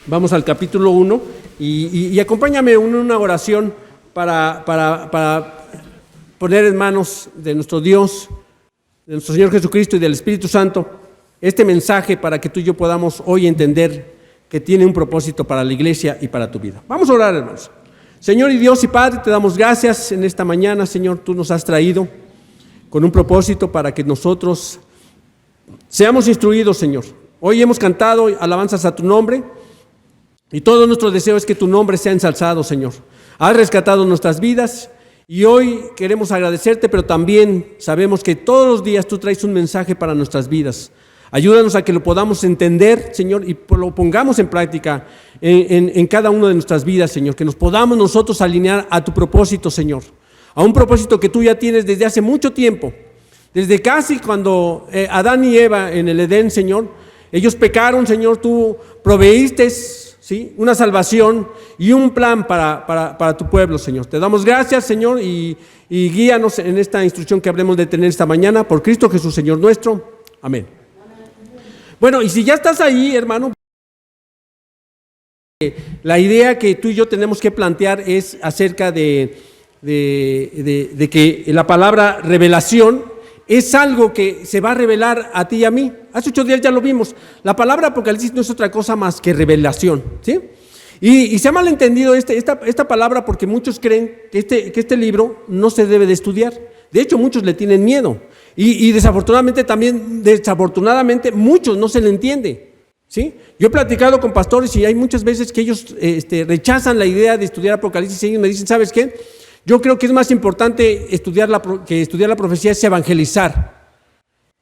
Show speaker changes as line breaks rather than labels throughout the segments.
Vamos al capítulo 1 y acompáñame en una oración para poner en manos de nuestro Dios, de nuestro Señor Jesucristo y del Espíritu Santo este mensaje para que tú y yo podamos hoy entender que tiene un propósito para la iglesia y para tu vida. Vamos a orar, hermanos. Señor y Dios y Padre, te damos gracias en esta mañana, Señor. Tú nos has traído con un propósito para que nosotros seamos instruidos, Señor. Hoy hemos cantado alabanzas a tu nombre y todo nuestro deseo es que tu nombre sea ensalzado, Señor. Has rescatado nuestras vidas y hoy queremos agradecerte, pero también sabemos que todos los días tú traes un mensaje para nuestras vidas. Ayúdanos a que lo podamos entender, Señor, y lo pongamos en práctica en cada una de nuestras vidas, Señor. Que nos podamos nosotros alinear a tu propósito, Señor. A un propósito que tú ya tienes desde hace mucho tiempo. Desde casi cuando Adán y Eva en el Edén, Señor, ellos pecaron, Señor, tú proveíste, ¿sí?, una salvación y un plan para tu pueblo, Señor. Te damos gracias, Señor, y guíanos en esta instrucción que habremos de tener esta mañana. Por Cristo Jesús, Señor nuestro. Amén. Bueno, y si ya estás ahí, hermano, la idea que tú y yo tenemos que plantear es acerca de que la palabra revelación es algo que se va a revelar a ti y a mí. Hace 8 días ya lo vimos. La palabra Apocalipsis no es otra cosa más que revelación, ¿sí? Y se ha malentendido esta palabra porque muchos creen que este libro no se debe de estudiar. De hecho, muchos le tienen miedo. Y desafortunadamente, muchos no se le entiende, ¿sí? Yo he platicado con pastores y hay muchas veces que ellos rechazan la idea de estudiar Apocalipsis y ellos me dicen, ¿sabes qué? Yo creo que es más importante estudiar la profecía es evangelizar.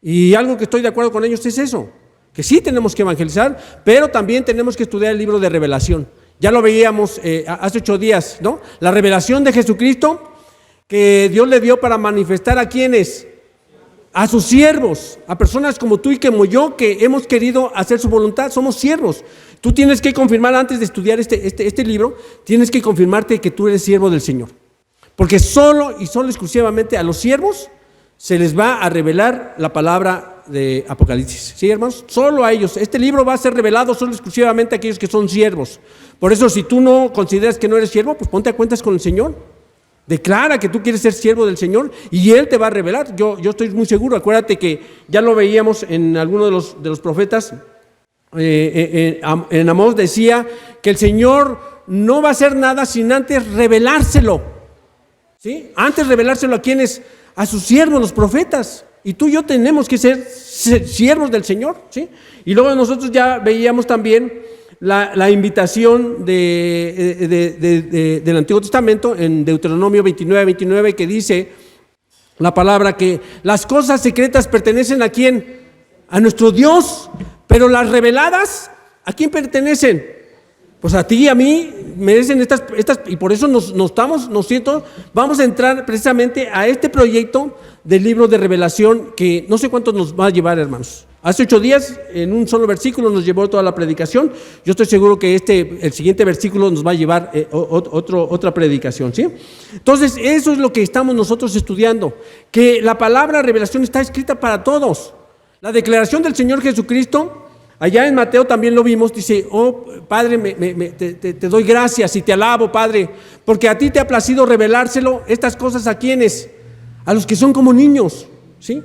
Y algo que estoy de acuerdo con ellos es eso, que sí tenemos que evangelizar, pero también tenemos que estudiar el libro de revelación. Ya lo veíamos hace 8 días, ¿no? La revelación de Jesucristo que Dios le dio para manifestar a ¿quiénes? A sus siervos, a personas como tú y como yo que hemos querido hacer su voluntad. Somos siervos. Tú tienes que confirmar antes de estudiar este libro, tienes que confirmarte que tú eres siervo del Señor. Porque solo exclusivamente a los siervos se les va a revelar la palabra de Apocalipsis. ¿Sí, hermanos? Solo a ellos. Este libro va a ser revelado solo exclusivamente a aquellos que son siervos. Por eso, si tú no consideras que no eres siervo, pues ponte a cuentas con el Señor. Declara que tú quieres ser siervo del Señor y Él te va a revelar. Yo estoy muy seguro. Acuérdate que ya lo veíamos en alguno de los profetas. En Amós decía que el Señor no va a hacer nada sin antes revelárselo, ¿sí? Antes revelárselo a quienes, a sus siervos, los profetas. Y tú y yo tenemos que ser siervos del Señor, ¿sí? Y luego nosotros ya veíamos también la invitación del Antiguo Testamento en Deuteronomio 29 que dice la palabra que las cosas secretas pertenecen ¿a quién? A nuestro Dios, pero las reveladas ¿a quién pertenecen? Pues a ti y a mí merecen estas y por eso vamos a entrar precisamente a este proyecto del libro de revelación que no sé cuánto nos va a llevar, hermanos. Hace 8 días, en un solo versículo nos llevó toda la predicación. Yo estoy seguro que el siguiente versículo nos va a llevar otra predicación, ¿sí? Entonces, eso es lo que estamos nosotros estudiando, que la palabra revelación está escrita para todos. La declaración del Señor Jesucristo, allá en Mateo también lo vimos, dice, oh Padre, te doy gracias y te alabo, Padre, porque a ti te ha placido revelárselo, estas cosas ¿a quiénes? A los que son como niños, ¿sí?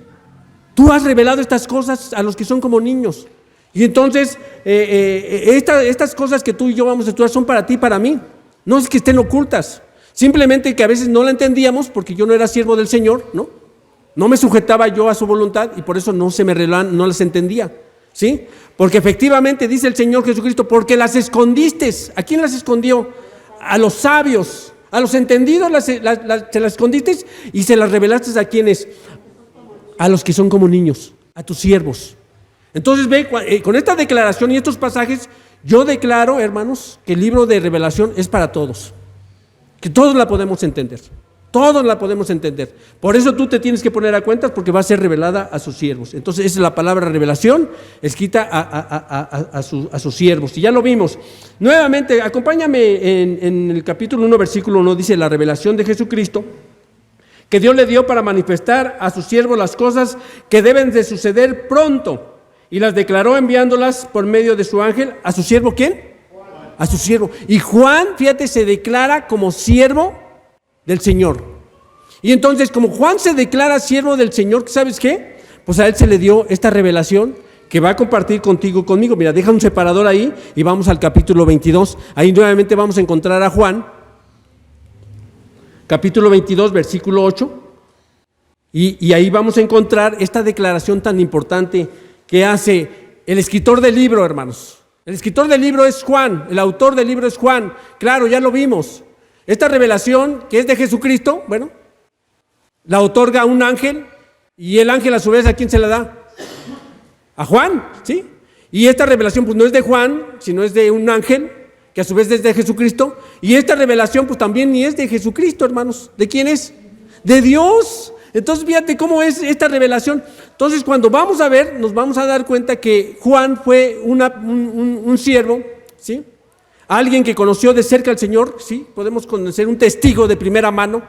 Tú has revelado estas cosas a los que son como niños. Y entonces, estas cosas que tú y yo vamos a estudiar son para ti y para mí. No es que estén ocultas. Simplemente que a veces no la entendíamos porque yo no era siervo del Señor, ¿no? No me sujetaba yo a su voluntad y por eso no las entendía, ¿sí? Porque efectivamente dice el Señor Jesucristo, porque las escondiste. ¿A quién las escondió? A los sabios, a los entendidos se las escondiste y se las revelaste ¿a quiénes? A los que son como niños, a tus siervos. Entonces ve, con esta declaración y estos pasajes, yo declaro, hermanos, que el libro de revelación es para todos, que todos la podemos entender, todos la podemos entender. Por eso tú te tienes que poner a cuentas porque va a ser revelada a sus siervos. Entonces esa es la palabra revelación, escrita a sus siervos. Y ya lo vimos. Nuevamente, acompáñame en el capítulo 1, versículo 1, dice la revelación de Jesucristo, que Dios le dio para manifestar a su siervo las cosas que deben de suceder pronto, y las declaró enviándolas por medio de su ángel a su siervo. ¿Quién? A su siervo. Y Juan, fíjate, se declara como siervo del Señor. Y entonces, como Juan se declara siervo del Señor, ¿sabes qué? Pues a él se le dio esta revelación que va a compartir conmigo. Mira, deja un separador ahí y vamos al capítulo 22. Ahí nuevamente vamos a encontrar a Juan, capítulo 22, versículo 8. Y ahí vamos a encontrar esta declaración tan importante que hace el escritor del libro, hermanos. El escritor del libro es Juan, el autor del libro es Juan. Claro, ya lo vimos. Esta revelación que es de Jesucristo, bueno, la otorga un ángel, y el ángel a su vez, ¿a quién se la da? A Juan, ¿sí? Y esta revelación pues no es de Juan, sino es de un ángel, que a su vez es de Jesucristo. Y esta revelación pues también ni es de Jesucristo, hermanos. ¿De quién es? De Dios. Entonces fíjate cómo es esta revelación. Entonces cuando vamos a ver, nos vamos a dar cuenta que Juan fue un siervo, ¿sí? Alguien que conoció de cerca al Señor, ¿sí? Podemos conocer un testigo de primera mano,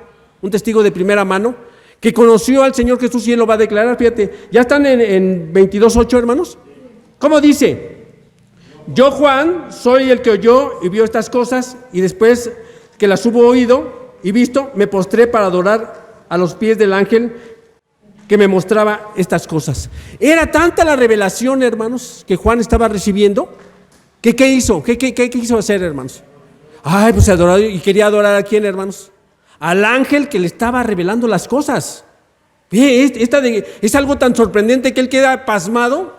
que conoció al Señor Jesús, y él lo va a declarar. Fíjate, ya están en 22:8, hermanos. ¿Cómo dice? Yo, Juan, soy el que oyó y vio estas cosas, y después que las hubo oído y visto, me postré para adorar a los pies del ángel que me mostraba estas cosas. Era tanta la revelación, hermanos, que Juan estaba recibiendo, que ¿qué hizo? ¿Qué quiso hacer, hermanos? Ay, pues adoró, y quería adorar ¿a quién, hermanos? Al ángel que le estaba revelando las cosas. Es algo tan sorprendente que él queda pasmado,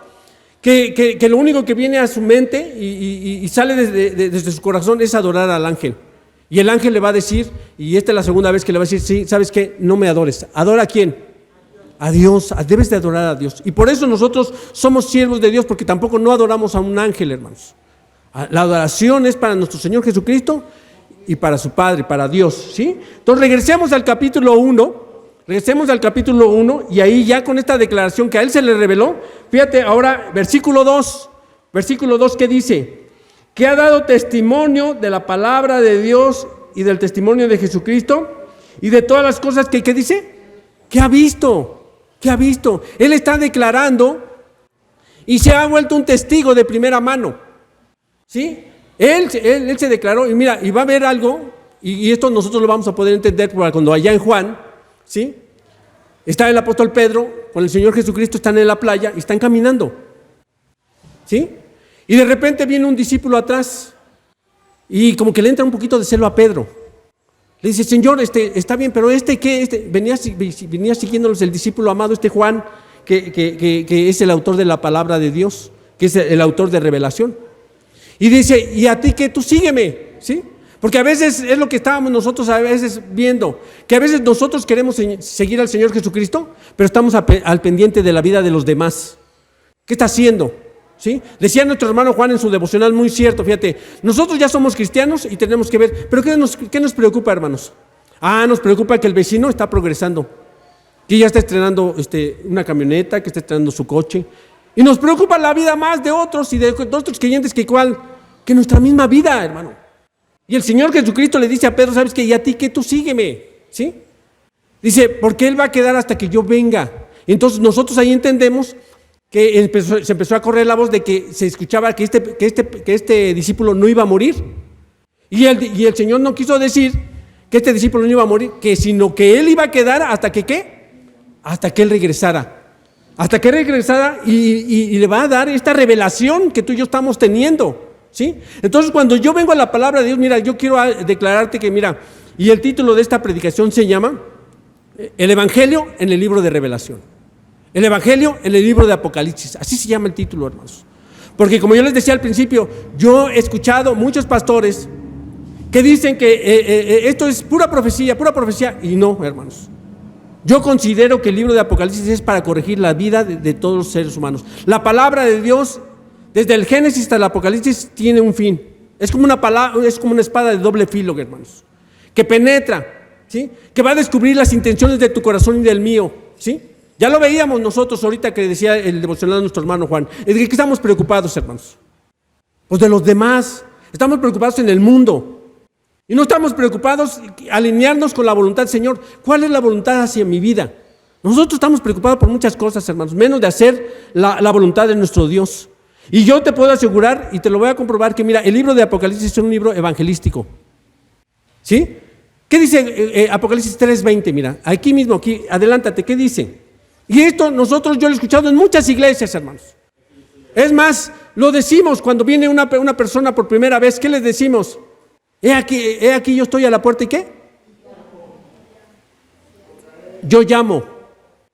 que lo único que viene a su mente y sale desde su corazón es adorar al ángel. Y el ángel le va a decir, y esta es la segunda vez que le va a decir, sí, ¿sabes qué? No me adores. ¿Adora a quién? A Dios. Debes de adorar a Dios. Y por eso nosotros somos siervos de Dios, porque tampoco no adoramos a un ángel, hermanos. La adoración es para nuestro Señor Jesucristo y para su Padre, para Dios, ¿sí? Entonces regresemos al capítulo 1, y ahí ya con esta declaración que a él se le reveló, fíjate ahora, versículo 2, ¿qué dice? Que ha dado testimonio de la palabra de Dios y del testimonio de Jesucristo y de todas las cosas que, ¿qué dice? Que ha visto. Él está declarando y se ha vuelto un testigo de primera mano, ¿sí? Él se declaró, y mira, y va a haber algo, y esto nosotros lo vamos a poder entender cuando allá en Juan, ¿sí? Está el apóstol Pedro con el Señor Jesucristo, están en la playa y están caminando, ¿sí? Y de repente viene un discípulo atrás y como que le entra un poquito de celo a Pedro. Le dice, Señor, está bien, pero ¿qué? Venía siguiéndolos el discípulo amado, Juan, que es el autor de la palabra de Dios, que es el autor de revelación. Y dice, ¿y a ti qué? Tú sígueme, ¿sí? Porque a veces es lo que estábamos nosotros a veces viendo, que a veces nosotros queremos seguir al Señor Jesucristo, pero estamos al pendiente de la vida de los demás. ¿Qué está haciendo? ¿Sí? Decía nuestro hermano Juan en su devocional, muy cierto, fíjate, nosotros ya somos cristianos y tenemos que ver, pero ¿qué nos preocupa, hermanos? Nos preocupa que el vecino está progresando, que ya está estrenando una camioneta, que está estrenando su coche, y nos preocupa la vida más de otros y de otros creyentes que nuestra misma vida, hermano. Y el Señor Jesucristo le dice a Pedro, ¿sabes qué? Y a ti que tú sígueme, ¿sí? Dice, porque Él va a quedar hasta que yo venga. Entonces nosotros ahí entendemos que se empezó a correr la voz de que se escuchaba que este discípulo no iba a morir. Y el Señor no quiso decir que este discípulo no iba a morir, sino que él iba a quedar hasta que ¿qué? Hasta que él regresara. Hasta que regresara y le va a dar esta revelación que tú y yo estamos teniendo, ¿sí? Entonces cuando yo vengo a la palabra de Dios, mira, yo quiero declararte que mira, y el título de esta predicación se llama El Evangelio en el libro de Revelación. El Evangelio en el libro de Apocalipsis, así se llama el título, hermanos. Porque como yo les decía al principio, yo he escuchado muchos pastores que dicen que esto es pura profecía, y no, hermanos. Yo considero que el libro de Apocalipsis es para corregir la vida de todos los seres humanos. La palabra de Dios, desde el Génesis hasta el Apocalipsis, tiene un fin. Es como una espada de doble filo, hermanos, que penetra, ¿sí? Que va a descubrir las intenciones de tu corazón y del mío, ¿sí? Ya lo veíamos nosotros ahorita que decía el devocional de nuestro hermano Juan. ¿De qué estamos preocupados, hermanos? Pues de los demás. Estamos preocupados en el mundo. Y no estamos preocupados alinearnos con la voluntad del Señor. ¿Cuál es la voluntad hacia mi vida? Nosotros estamos preocupados por muchas cosas, hermanos, menos de hacer la voluntad de nuestro Dios. Y yo te puedo asegurar, y te lo voy a comprobar, que mira, el libro de Apocalipsis es un libro evangelístico. ¿Sí? ¿Qué dice Apocalipsis 3:20? Mira, aquí mismo, aquí, adelántate, ¿qué dice? Y esto yo lo he escuchado en muchas iglesias, hermanos. Es más, lo decimos cuando viene una persona por primera vez. ¿Qué les decimos? He aquí, yo estoy a la puerta, ¿y qué? Yo llamo.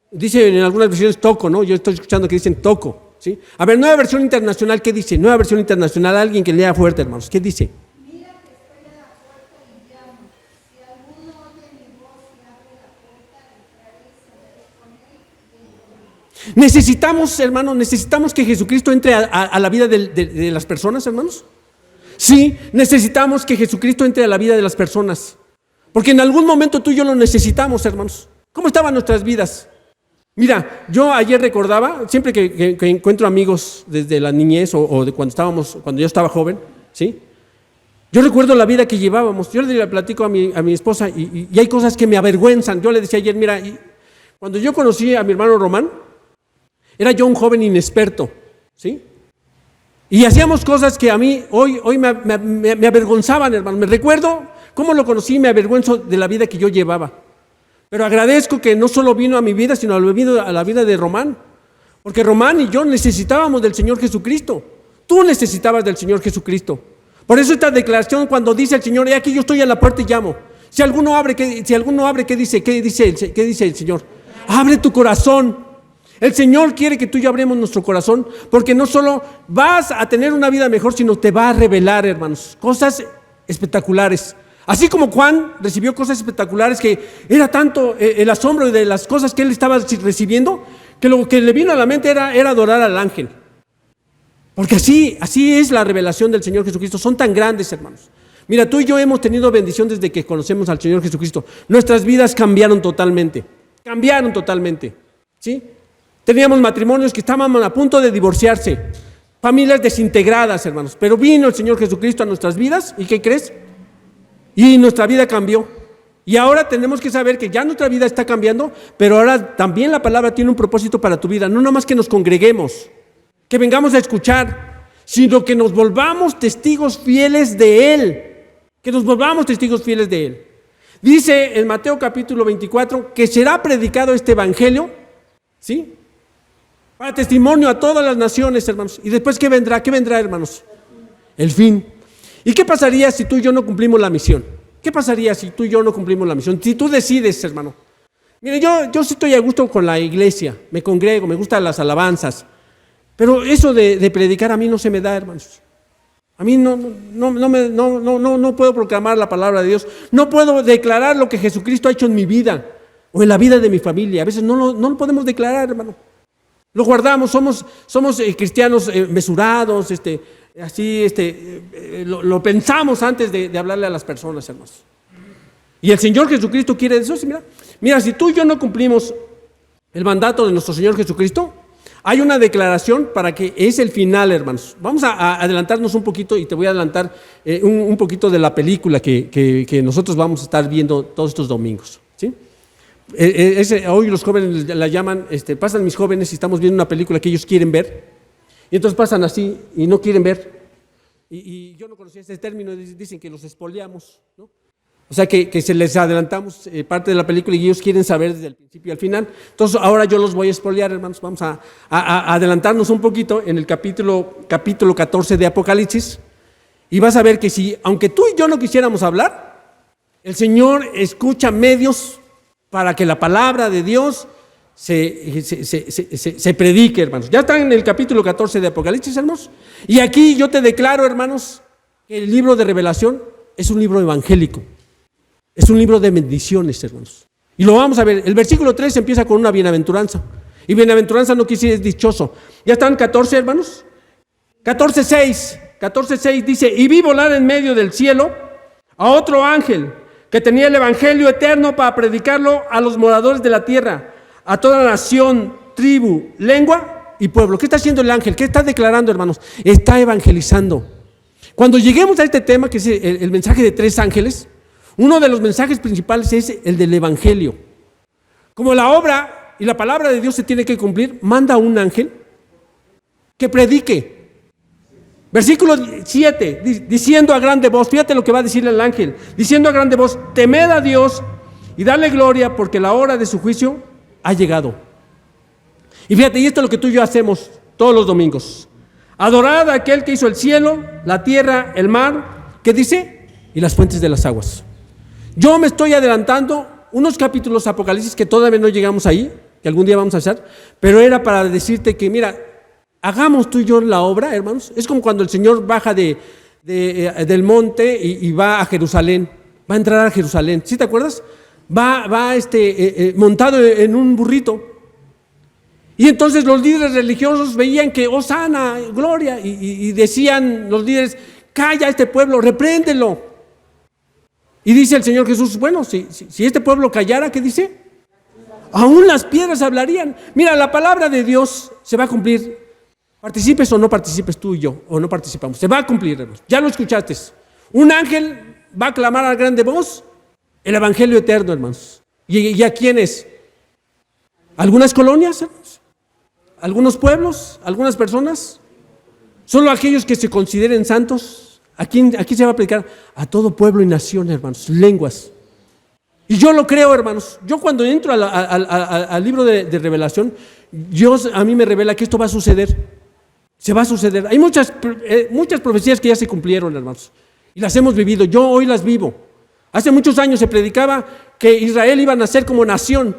Dice en algunas versiones toco, ¿no? Yo estoy escuchando que dicen toco, ¿sí? A ver, Nueva Versión Internacional, ¿qué dice? Nueva Versión Internacional, alguien que lea fuerte, hermanos, ¿qué dice?
Mira que estoy a la puerta y llamo. Si alguno oye mi voz y abre la puerta, entraré y cenaré con él.
Necesitamos, hermanos, necesitamos que Jesucristo entre a la vida de las personas, hermanos. Sí, necesitamos que Jesucristo entre a la vida de las personas. Porque en algún momento tú y yo lo necesitamos, hermanos. ¿Cómo estaban nuestras vidas? Mira, yo ayer recordaba, siempre que encuentro amigos desde la niñez o de cuando yo estaba joven, ¿sí? Yo recuerdo la vida que llevábamos. Yo le platico a mi esposa y hay cosas que me avergüenzan. Yo le decía ayer, mira, cuando yo conocí a mi hermano Román, era yo un joven inexperto, ¿sí? Y hacíamos cosas que a mí hoy me avergonzaban, hermano. Me recuerdo cómo lo conocí y me avergüenzo de la vida que yo llevaba. Pero agradezco que no solo vino a mi vida, sino a la vida de Román. Porque Román y yo necesitábamos del Señor Jesucristo. Tú necesitabas del Señor Jesucristo. Por eso esta declaración cuando dice el Señor, he aquí yo estoy a la puerta y llamo. Si alguno abre, ¿qué dice? ¿Qué dice el Señor? Abre tu corazón. El Señor quiere que tú y yo abremos nuestro corazón, porque no solo vas a tener una vida mejor, sino te va a revelar, hermanos, cosas espectaculares. Así como Juan recibió cosas espectaculares, que era tanto el asombro de las cosas que él estaba recibiendo, que lo que le vino a la mente era adorar al ángel. Porque así es la revelación del Señor Jesucristo. Son tan grandes, hermanos. Mira, tú y yo hemos tenido bendición desde que conocemos al Señor Jesucristo. Nuestras vidas cambiaron totalmente, ¿sí? Teníamos matrimonios que estaban a punto de divorciarse, familias desintegradas, hermanos, pero vino el Señor Jesucristo a nuestras vidas, ¿y qué crees? Y nuestra vida cambió. Y ahora tenemos que saber que ya nuestra vida está cambiando, pero ahora también la palabra tiene un propósito para tu vida, no nomás que nos congreguemos, que vengamos a escuchar, sino que nos volvamos testigos fieles de Él, Dice en Mateo capítulo 24 que será predicado este evangelio, ¿sí? Para testimonio a todas las naciones, hermanos. Y después, ¿qué vendrá, hermanos? El fin. ¿Y qué pasaría si tú y yo no cumplimos la misión? Si tú decides, hermano. Mire, yo sí estoy a gusto con la iglesia, me congrego, me gustan las alabanzas. Pero eso de predicar a mí no se me da, hermanos. A mí no puedo proclamar la palabra de Dios. No puedo declarar lo que Jesucristo ha hecho en mi vida o en la vida de mi familia. A veces no lo podemos declarar, hermano. Lo guardamos, somos cristianos mesurados, lo pensamos antes de hablarle a las personas, hermanos. Y el Señor Jesucristo quiere eso. Mira, si tú y yo no cumplimos el mandato de nuestro Señor Jesucristo, hay una declaración para que es el final, hermanos. Vamos a adelantarnos un poquito y te voy a adelantar un poquito de la película que nosotros vamos a estar viendo todos estos domingos, ¿sí? Hoy los jóvenes la llaman, pasan mis jóvenes y estamos viendo una película que ellos quieren ver, y entonces pasan así y no quieren ver, y yo no conocía ese término, dicen que los espoleamos, ¿no? O sea que se les adelantamos parte de la película y ellos quieren saber desde el principio al final. Entonces ahora yo los voy a espolear, hermanos. Vamos a adelantarnos un poquito en el capítulo 14 de Apocalipsis, y vas a ver que aunque tú y yo no quisiéramos hablar, el Señor escucha medios para que la palabra de Dios se predique, hermanos. Ya está en el capítulo 14 de Apocalipsis, hermanos. Y aquí yo te declaro, hermanos, que el libro de Revelación es un libro evangélico. Es un libro de bendiciones, hermanos. Y lo vamos a ver. El versículo 3 empieza con una bienaventuranza. Y bienaventuranza no quiere decir es dichoso. Ya están 14, hermanos. 14:6 dice: y vi volar en medio del cielo a otro ángel que tenía el evangelio eterno para predicarlo a los moradores de la tierra, a toda nación, tribu, lengua y pueblo. ¿Qué está haciendo el ángel? ¿Qué está declarando, hermanos? Está evangelizando. Cuando lleguemos a este tema, que es el mensaje de 3 ángeles, uno de los mensajes principales es el del Evangelio. Como la obra y la palabra de Dios se tiene que cumplir, manda a un ángel que predique. Versículo 7, diciendo a grande voz, fíjate lo que va a decir el ángel, diciendo a grande voz, temed a Dios y darle gloria porque la hora de su juicio ha llegado. Y fíjate, y esto es lo que tú y yo hacemos todos los domingos. Adorad a aquel que hizo el cielo, la tierra, el mar, ¿qué dice? Y las fuentes de las aguas. Yo me estoy adelantando unos capítulos de Apocalipsis que todavía no llegamos ahí, que algún día vamos a hacer, pero era para decirte que, mira, hagamos tú y yo la obra, hermanos. Es como cuando el Señor baja del monte y va a Jerusalén, va a entrar a Jerusalén. ¿Sí te acuerdas? Va montado en un burrito. Y entonces los líderes religiosos veían que Hosana, gloria, y decían los líderes, calla a este pueblo, repréndelo. Y dice el Señor Jesús, bueno, si este pueblo callara, ¿qué dice? Aún las piedras hablarían. Mira, la palabra de Dios se va a cumplir. Participes o no participes tú y yo, o no participamos. Se va a cumplir, hermanos. Ya lo escuchaste. Un ángel va a clamar a grande voz el evangelio eterno, hermanos. ¿Y a quiénes? ¿Algunas colonias, hermanos? ¿Algunos pueblos? ¿Algunas personas? ¿Solo aquellos que se consideren santos? Aquí se va a predicar a todo pueblo y nación, hermanos, lenguas. Y yo lo creo, hermanos. Yo cuando entro al libro de Revelación, Dios a mí me revela que esto va a suceder. Se va a suceder. Hay muchas profecías que ya se cumplieron, hermanos. Y las hemos vivido. Yo hoy las vivo. Hace muchos años se predicaba que Israel iba a nacer como nación.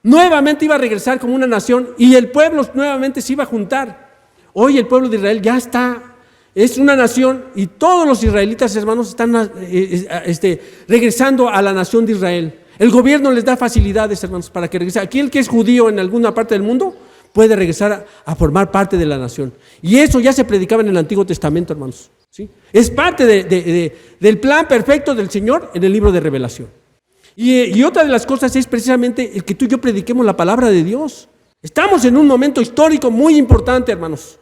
Nuevamente iba a regresar como una nación y el pueblo nuevamente se iba a juntar. Hoy el pueblo de Israel ya está. Es una nación y todos los israelitas, hermanos, están regresando a la nación de Israel. El gobierno les da facilidades, hermanos, para que regresen. Aquí el que es judío en alguna parte del mundo puede regresar a formar parte de la nación. Y eso ya se predicaba en el Antiguo Testamento, hermanos. ¿Sí? Es parte del plan perfecto del Señor en el libro de Revelación. Y otra de las cosas es precisamente el que tú y yo prediquemos la palabra de Dios. Estamos en un momento histórico muy importante, hermanos.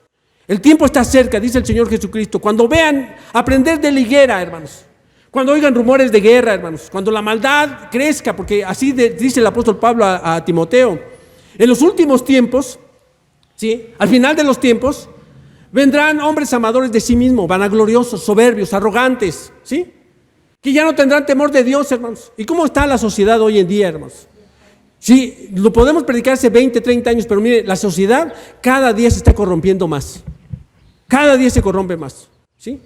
El tiempo está cerca, dice el Señor Jesucristo. Cuando vean, aprender de la higuera, hermanos. Cuando oigan rumores de guerra, hermanos. Cuando la maldad crezca, porque así dice el apóstol Pablo a Timoteo. En los últimos tiempos, ¿sí? Al final de los tiempos, vendrán hombres amadores de sí mismos, vanagloriosos, soberbios, arrogantes, ¿sí? Que ya no tendrán temor de Dios, hermanos. ¿Y cómo está la sociedad hoy en día, hermanos? Sí, lo podemos predicar hace 20, 30 años, pero mire, la sociedad cada día se está corrompiendo más. Cada día se corrompe más, ¿sí?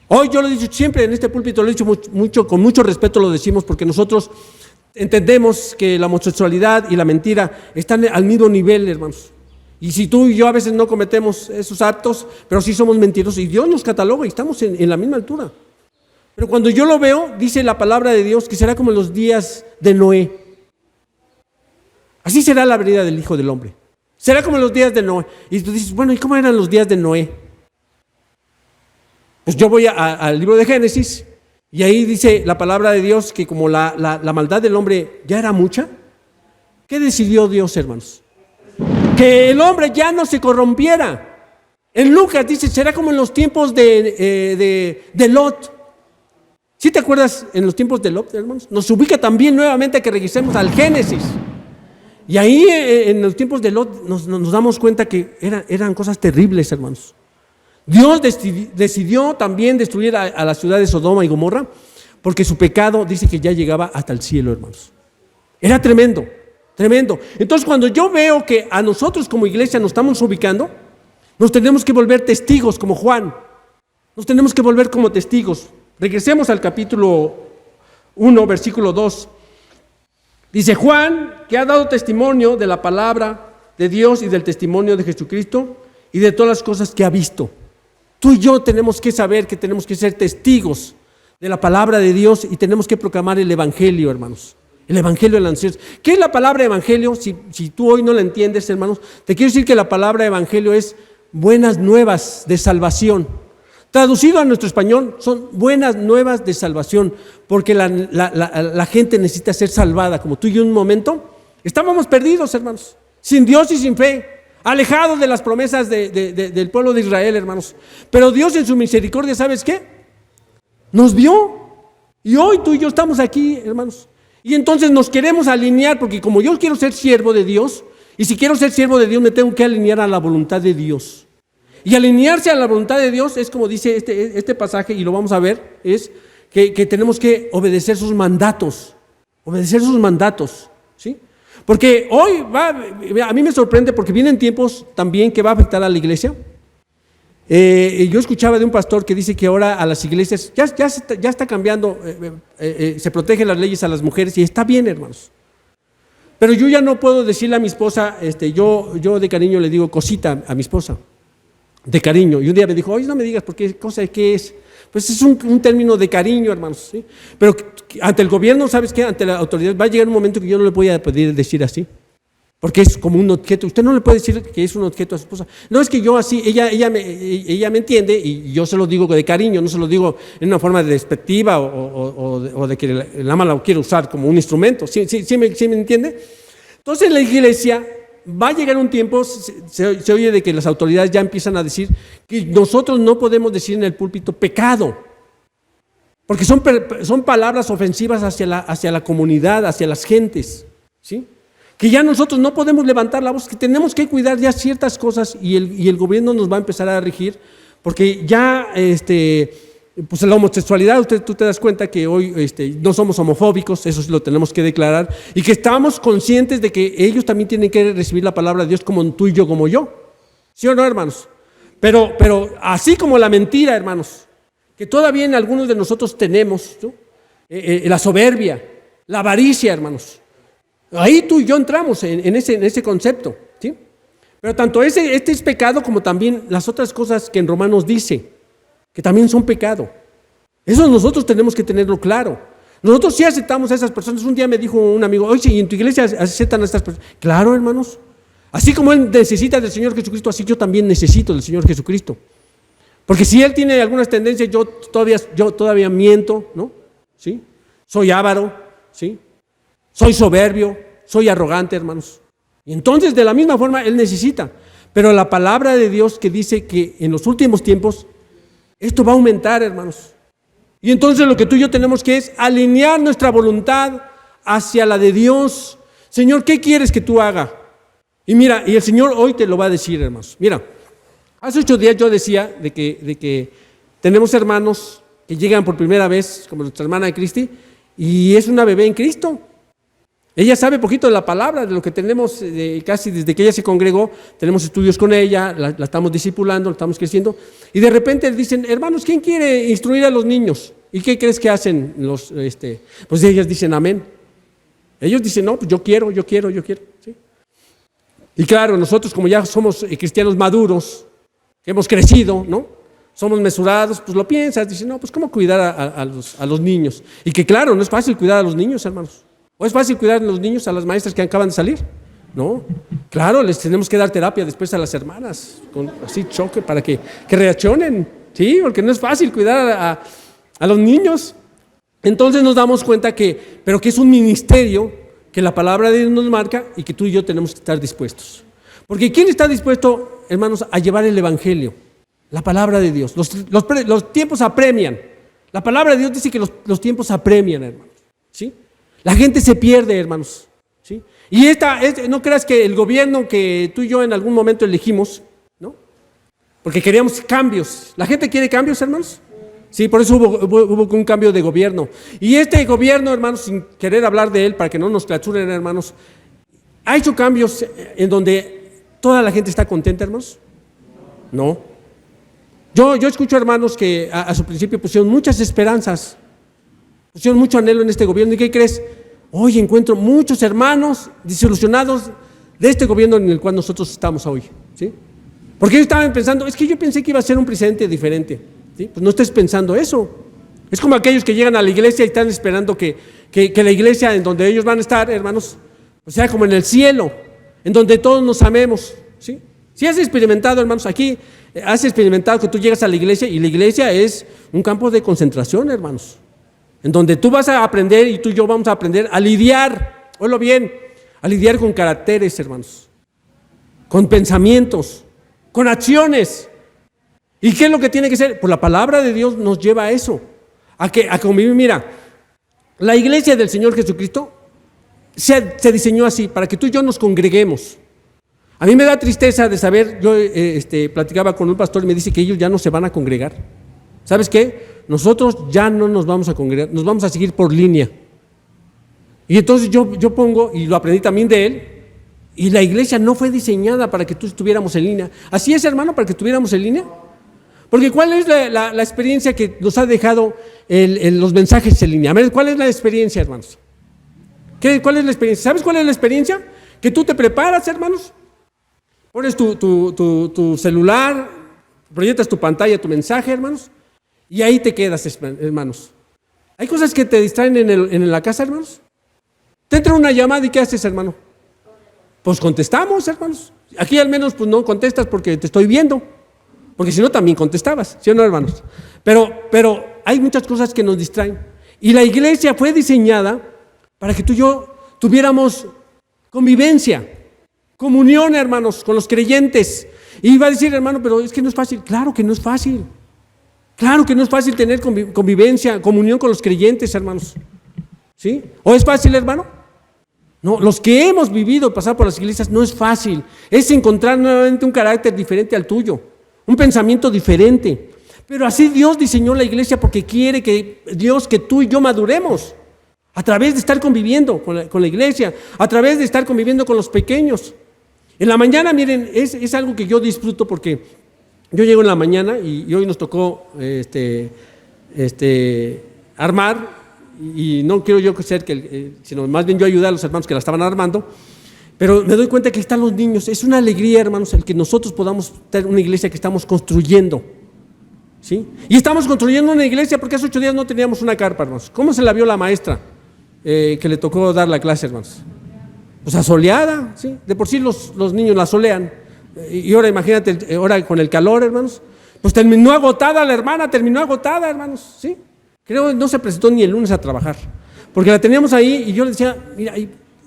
Hoy yo lo he dicho siempre en este púlpito, lo he dicho mucho, con mucho respeto lo decimos, porque nosotros entendemos que la homosexualidad y la mentira están al mismo nivel, hermanos. Y si tú y yo a veces no cometemos esos actos, pero sí somos mentirosos, y Dios nos cataloga y estamos en la misma altura. Pero cuando yo lo veo, dice la palabra de Dios que será como en los días de Noé. Así será la venida del Hijo del Hombre. Será como en los días de Noé. Y tú dices, bueno, ¿y cómo eran los días de Noé? Pues yo voy al libro de Génesis y ahí dice la palabra de Dios que como la maldad del hombre ya era mucha, ¿qué decidió Dios, hermanos? Que el hombre ya no se corrompiera. En Lucas dice, será como en los tiempos de Lot. ¿Sí te acuerdas en los tiempos de Lot, hermanos? Nos ubica también nuevamente a que regresemos al Génesis. Y ahí en los tiempos de Lot nos damos cuenta que eran cosas terribles, hermanos. Dios decidió también destruir a la ciudad de Sodoma y Gomorra porque su pecado dice que ya llegaba hasta el cielo, hermanos. Era tremendo, tremendo. Entonces cuando yo veo que a nosotros como iglesia nos estamos ubicando, nos tenemos que volver testigos como Juan. Nos tenemos que volver como testigos. Regresemos al capítulo 1, versículo 2. Dice Juan, que ha dado testimonio de la palabra de Dios y del testimonio de Jesucristo y de todas las cosas que ha visto. Tú y yo tenemos que saber que tenemos que ser testigos de la palabra de Dios y tenemos que proclamar el evangelio, hermanos. El evangelio de la nación. ¿Qué es la palabra evangelio? Si tú hoy no la entiendes, hermanos, te quiero decir que la palabra evangelio es buenas nuevas de salvación. Traducido a nuestro español, son buenas nuevas de salvación, porque la gente necesita ser salvada, como tú y yo en un momento. Estábamos perdidos, hermanos, sin Dios y sin fe. alejado de las promesas del pueblo de Israel, hermanos. Pero Dios en su misericordia, ¿sabes qué? Nos vio. Y hoy tú y yo estamos aquí, hermanos. Y entonces nos queremos alinear, porque como yo quiero ser siervo de Dios, y si quiero ser siervo de Dios me tengo que alinear a la voluntad de Dios. Y alinearse a la voluntad de Dios es como dice este pasaje, y lo vamos a ver, es que tenemos que obedecer sus mandatos. Obedecer sus mandatos, ¿sí? Porque hoy a mí me sorprende porque vienen tiempos también que va a afectar a la iglesia. Yo escuchaba de un pastor que dice que ahora a las iglesias ya está cambiando, se protegen las leyes a las mujeres y está bien, hermanos. Pero yo ya no puedo decirle a mi esposa, yo de cariño le digo cosita a mi esposa, de cariño. Y un día me dijo, oye, no me digas por qué cosa, ¿qué es? Pues es un término de cariño, hermanos, ¿sí? Pero ante el gobierno, ¿sabes qué? Ante la autoridad va a llegar un momento que yo no le voy a poder decir así. Porque es como un objeto. Usted no le puede decir que es un objeto a su esposa. No es que yo así, ella me entiende y yo se lo digo de cariño, no se lo digo en una forma despectiva o de que el ama la quiere usar como un instrumento. ¿Sí me entiende? Entonces en la iglesia va a llegar un tiempo, se oye de que las autoridades ya empiezan a decir que nosotros no podemos decir en el púlpito pecado. Porque son palabras ofensivas hacia la comunidad, hacia las gentes, ¿sí? Que ya nosotros no podemos levantar la voz, que tenemos que cuidar ya ciertas cosas y el gobierno nos va a empezar a regir, porque ya pues la homosexualidad, tú te das cuenta que hoy no somos homofóbicos, eso sí lo tenemos que declarar, y que estamos conscientes de que ellos también tienen que recibir la palabra de Dios como tú y yo, como yo. ¿Sí o no, hermanos? Pero así como la mentira, hermanos, que todavía en algunos de nosotros tenemos, ¿no? La soberbia, la avaricia, hermanos. Ahí tú y yo entramos en ese concepto, ¿sí? Pero tanto este es pecado como también las otras cosas que en Romanos dice, que también son pecado. Eso nosotros tenemos que tenerlo claro. Nosotros sí aceptamos a esas personas. Un día me dijo un amigo, oye, ¿y en tu iglesia aceptan a estas personas? Claro, hermanos. Así como él necesita del Señor Jesucristo, así yo también necesito del Señor Jesucristo. Porque si él tiene algunas tendencias, yo todavía miento, ¿no? ¿Sí? Soy avaro, ¿sí? Soy soberbio, soy arrogante, hermanos. Y entonces de la misma forma él necesita. Pero la palabra de Dios que dice que en los últimos tiempos esto va a aumentar, hermanos. Y entonces lo que tú y yo tenemos que es alinear nuestra voluntad hacia la de Dios. Señor, ¿qué quieres que tú haga? Y mira, y el Señor hoy te lo va a decir, hermanos. Mira, hace 8 días yo decía de que tenemos hermanos que llegan por primera vez, como nuestra hermana de Cristi, y es una bebé en Cristo. Ella sabe poquito de la palabra, de lo que tenemos, casi desde que ella se congregó, tenemos estudios con ella, la estamos discipulando, la estamos creciendo, y de repente dicen, hermanos, ¿quién quiere instruir a los niños? ¿Y qué crees que hacen los, pues ellas dicen amén. Ellos dicen, no, pues yo quiero, ¿sí? Y claro, nosotros como ya somos cristianos maduros, que hemos crecido, ¿no? Somos mesurados, pues lo piensas, dicen, no, pues ¿cómo cuidar a los niños? Y que claro, no es fácil cuidar a los niños, hermanos. ¿O es fácil cuidar a los niños, a las maestras que acaban de salir? No, claro, les tenemos que dar terapia después a las hermanas, con así choque para que reaccionen, ¿sí? Porque no es fácil cuidar a los niños. Entonces nos damos cuenta pero que es un ministerio que la palabra de Dios nos marca y que tú y yo tenemos que estar dispuestos. Porque ¿quién está dispuesto, hermanos, a llevar el evangelio? La palabra de Dios. Los tiempos apremian. La palabra de Dios dice que los tiempos apremian, hermanos, ¿sí? La gente se pierde, hermanos, ¿sí? Y no creas que el gobierno que tú y yo en algún momento elegimos, ¿no? Porque queríamos cambios. ¿La gente quiere cambios, hermanos? Sí, por eso hubo un cambio de gobierno. Y este gobierno, hermanos, sin querer hablar de él, para que no nos clausuren, hermanos, ha hecho cambios en donde toda la gente está contenta, hermanos. No. Yo escucho, hermanos, que a su principio pusieron muchas esperanzas, pusieron mucho anhelo en este gobierno. ¿Y qué crees? Hoy encuentro muchos hermanos desilusionados de este gobierno en el cual nosotros estamos hoy, ¿sí? Porque ellos estaban pensando, es que yo pensé que iba a ser un presidente diferente, ¿sí? Pues no estés pensando eso. Es como aquellos que llegan a la iglesia y están esperando que la iglesia en donde ellos van a estar, hermanos, pues sea como en el cielo, en donde todos nos amemos, ¿sí? Si has experimentado, hermanos, aquí has experimentado que tú llegas a la iglesia y la iglesia es un campo de concentración, hermanos, en donde tú vas a aprender y tú y yo vamos a aprender a lidiar, oílo bien, a lidiar con caracteres, hermanos. con pensamientos, con acciones. ¿Y qué es lo que tiene que ser? Pues la palabra de Dios nos lleva a eso, a convivir. Mira, la iglesia del Señor Jesucristo se diseñó así, para que tú y yo nos congreguemos. A mí me da tristeza de saber, yo platicaba con un pastor y me dice que ellos ya no se van a congregar. ¿Sabes qué? Nosotros ya no nos vamos a congregar, nos vamos a seguir por línea. Y entonces yo pongo, y lo aprendí también de él, y la iglesia no fue diseñada para que tú estuviéramos en línea. ¿Así es, hermano, para que estuviéramos en línea? Porque ¿cuál es la experiencia que nos ha dejado los mensajes en línea? A ver, ¿cuál es la experiencia, hermanos? ¿Cuál es la experiencia? ¿Sabes cuál es la experiencia? Que tú te preparas, hermanos, pones tu celular, proyectas tu pantalla, tu mensaje, hermanos, y ahí te quedas, hermanos. ¿Hay cosas que te distraen en la casa, hermanos? Te entra una llamada y ¿qué haces, hermano? Pues contestamos, hermanos. Aquí al menos pues no contestas porque te estoy viendo, porque si no también contestabas, ¿sí o no, hermanos? Pero hay muchas cosas que nos distraen. Y la iglesia fue diseñada para que tú y yo tuviéramos convivencia, comunión, hermanos, con los creyentes. Y va a decir, hermano, pero es que no es fácil. Claro que no es fácil. Claro que no es fácil tener convivencia, comunión con los creyentes, hermanos. ¿Sí? ¿O es fácil, hermano? No, los que hemos vivido pasar por las iglesias no es fácil. Es encontrar nuevamente un carácter diferente al tuyo, un pensamiento diferente. Pero así Dios diseñó la iglesia porque quiere que tú y yo maduremos. A través de estar conviviendo con la iglesia, a través de estar conviviendo con los pequeños. En la mañana, miren, es algo que yo disfruto porque yo llego en la mañana y hoy nos tocó armar, y no quiero yo ser sino más bien yo ayudar a los hermanos que la estaban armando, pero me doy cuenta que están los niños. Es una alegría, hermanos, el que nosotros podamos tener una iglesia que estamos construyendo. ¿Sí? Y estamos construyendo una iglesia porque hace 8 días no teníamos una carpa, hermanos. ¿Cómo se la vio la maestra que le tocó dar la clase, hermanos? Pues asoleada, ¿sí? De por sí los niños la asolean. Y ahora imagínate, ahora con el calor, hermanos, pues terminó agotada la hermana, hermanos, ¿sí? Creo que no se presentó ni el lunes a trabajar, porque la teníamos ahí y yo le decía, mira,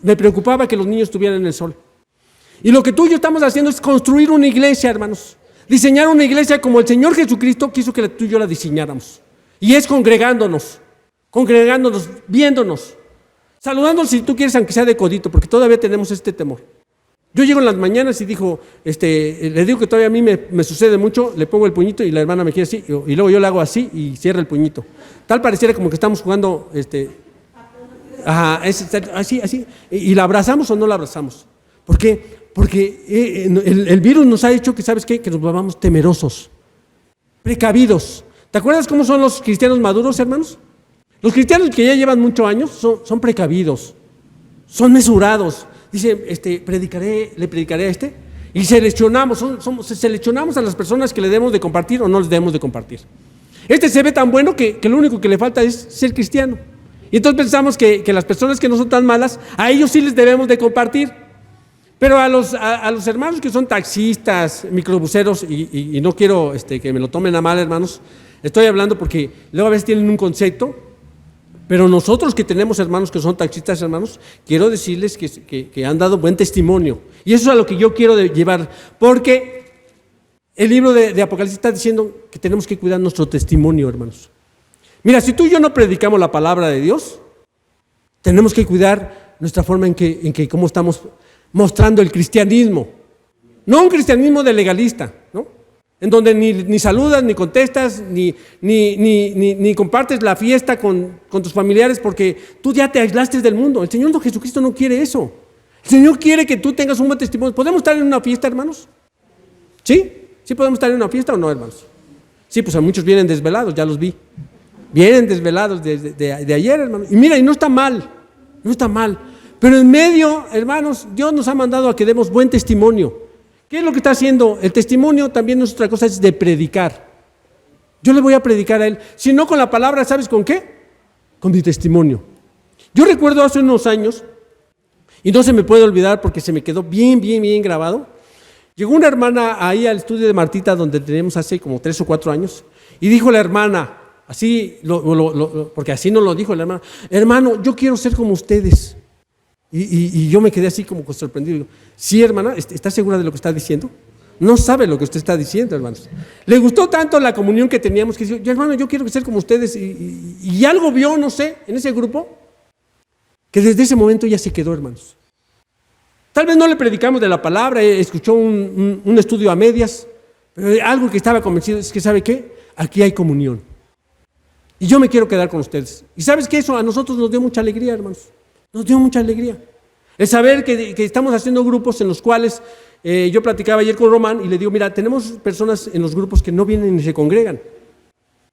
me preocupaba que los niños estuvieran en el sol. Y lo que tú y yo estamos haciendo es construir una iglesia, hermanos, diseñar una iglesia como el Señor Jesucristo quiso que tú y yo la diseñáramos. Y es congregándonos, viéndonos, saludándonos si tú quieres, aunque sea de codito, porque todavía tenemos este temor. Yo llego en las mañanas y le digo que todavía a mí me sucede mucho, le pongo el puñito y la hermana me quiere así, y luego yo le hago así y cierra el puñito. Tal pareciera como que estamos jugando, así, y la abrazamos o no la abrazamos. ¿Por qué? Porque el virus nos ha hecho que, ¿sabes qué? Que nos volvamos temerosos, precavidos. ¿Te acuerdas cómo son los cristianos maduros, hermanos? Los cristianos que ya llevan muchos años son precavidos, son mesurados. Dice, le predicaré a este, y seleccionamos a las personas que le debemos de compartir o no les debemos de compartir. Se ve tan bueno que lo único que le falta es ser cristiano. Y entonces pensamos que las personas que no son tan malas, a ellos sí les debemos de compartir. Pero a los hermanos que son taxistas, microbuseros, y no quiero que me lo tomen a mal, hermanos, estoy hablando porque luego a veces tienen un concepto. Pero nosotros que tenemos hermanos que son taxistas, hermanos, quiero decirles que han dado buen testimonio. Y eso es a lo que yo quiero llevar, porque el libro de Apocalipsis está diciendo que tenemos que cuidar nuestro testimonio, hermanos. Mira, si tú y yo no predicamos la palabra de Dios, tenemos que cuidar nuestra forma en que cómo estamos mostrando el cristianismo. No un cristianismo de legalista, ¿no? En donde ni saludas, ni contestas, ni compartes la fiesta con tus familiares porque tú ya te aislaste del mundo. El Señor Jesucristo no quiere eso. El Señor quiere que tú tengas un buen testimonio. ¿Podemos estar en una fiesta, hermanos? ¿Sí? ¿Sí podemos estar en una fiesta o no, hermanos? Sí, pues a muchos vienen desvelados, ya los vi. Vienen desvelados de ayer, hermanos. Y mira, y no está mal. Pero en medio, hermanos, Dios nos ha mandado a que demos buen testimonio. ¿Qué es lo que está haciendo? El testimonio también no es otra cosa, es de predicar. Yo le voy a predicar a él, si no con la palabra, ¿sabes con qué? Con mi testimonio. Yo recuerdo hace unos años, y no se me puede olvidar porque se me quedó bien grabado. Llegó una hermana ahí al estudio de Martita, donde tenemos hace como 3 o 4 años, y dijo la hermana, así, porque así nos lo dijo la hermana, hermano, yo quiero ser como ustedes. Y yo me quedé así como sorprendido. Digo, sí, hermana, ¿está segura de lo que está diciendo? No sabe lo que usted está diciendo, hermanos. Le gustó tanto la comunión que teníamos que dijo, hermano, yo quiero ser como ustedes. Y algo vio, no sé, en ese grupo, que desde ese momento ya se quedó, hermanos. Tal vez no le predicamos de la palabra, escuchó un estudio a medias, pero algo que estaba convencido es que, ¿sabe qué? Aquí hay comunión. Y yo me quiero quedar con ustedes. Y ¿sabes qué? Eso a nosotros nos dio mucha alegría, hermanos. Nos dio mucha alegría. El saber que estamos haciendo grupos en los cuales, yo platicaba ayer con Román y le digo, mira, tenemos personas en los grupos que no vienen ni se congregan,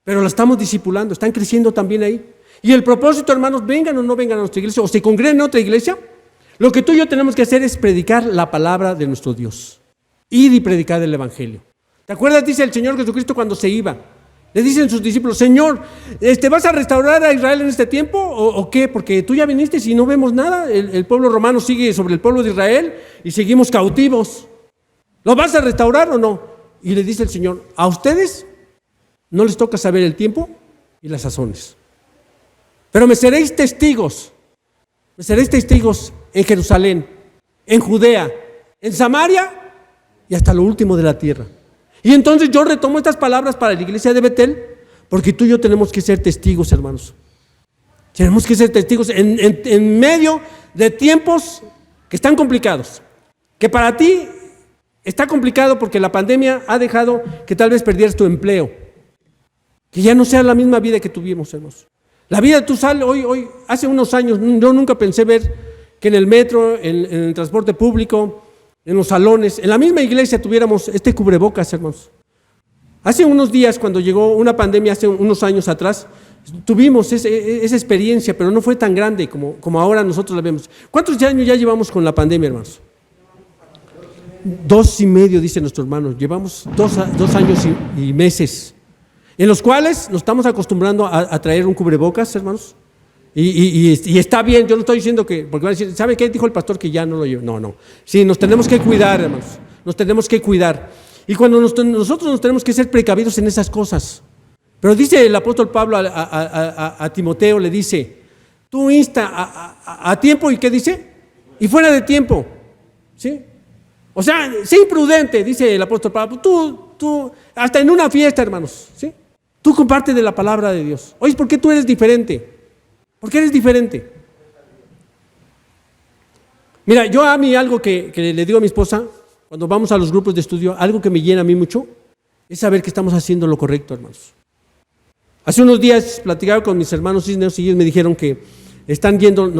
pero la estamos discipulando, están creciendo también ahí. Y el propósito, hermanos, vengan o no vengan a nuestra iglesia, o se congreguen en otra iglesia, lo que tú y yo tenemos que hacer es predicar la palabra de nuestro Dios. Ir y predicar el evangelio. ¿Te acuerdas? Dice el Señor Jesucristo cuando se iba. Le dicen sus discípulos, Señor, ¿vas a restaurar a Israel en este tiempo o qué? Porque tú ya viniste y no vemos nada. El pueblo romano sigue sobre el pueblo de Israel y seguimos cautivos. ¿Lo vas a restaurar o no? Y le dice el Señor, a ustedes no les toca saber el tiempo y las sazones. Pero me seréis testigos en Jerusalén, en Judea, en Samaria y hasta lo último de la tierra. Y entonces yo retomo estas palabras para la iglesia de Betel, porque tú y yo tenemos que ser testigos, hermanos. Tenemos que ser testigos en medio de tiempos que están complicados. Que para ti está complicado porque la pandemia ha dejado que tal vez perdieras tu empleo. Que ya no sea la misma vida que tuvimos, hermanos. La vida, tú sales hoy, hace unos años, yo nunca pensé ver que en el metro, en el transporte público, en los salones, en la misma iglesia tuviéramos este cubrebocas, hermanos. Hace unos días, cuando llegó una pandemia, hace unos años atrás, tuvimos esa experiencia, pero no fue tan grande como ahora nosotros la vemos. ¿Cuántos años ya llevamos con la pandemia, hermanos? 2.5, dice nuestro hermano. Llevamos 2 años y meses, en los cuales nos estamos acostumbrando a traer un cubrebocas, hermanos. Y está bien, yo no estoy diciendo que, porque van a decir, ¿sabe qué dijo el pastor que ya no lo llevo? No. Sí, nos tenemos que cuidar, hermanos, nos tenemos que cuidar. Y cuando nosotros nos tenemos que ser precavidos en esas cosas. Pero dice el apóstol Pablo a Timoteo, le dice, tú insta a tiempo, ¿y qué dice? Y fuera de tiempo, ¿sí? O sea, sé imprudente, dice el apóstol Pablo, tú, hasta en una fiesta, hermanos, ¿sí? Tú comparte de la palabra de Dios. Oye, ¿por qué tú eres diferente? ¿Por qué eres diferente? Mira, yo a mí algo que le digo a mi esposa, cuando vamos a los grupos de estudio, algo que me llena a mí mucho, es saber que estamos haciendo lo correcto, hermanos. Hace unos días platicaba con mis hermanos cisneros y ellos me dijeron que están yendo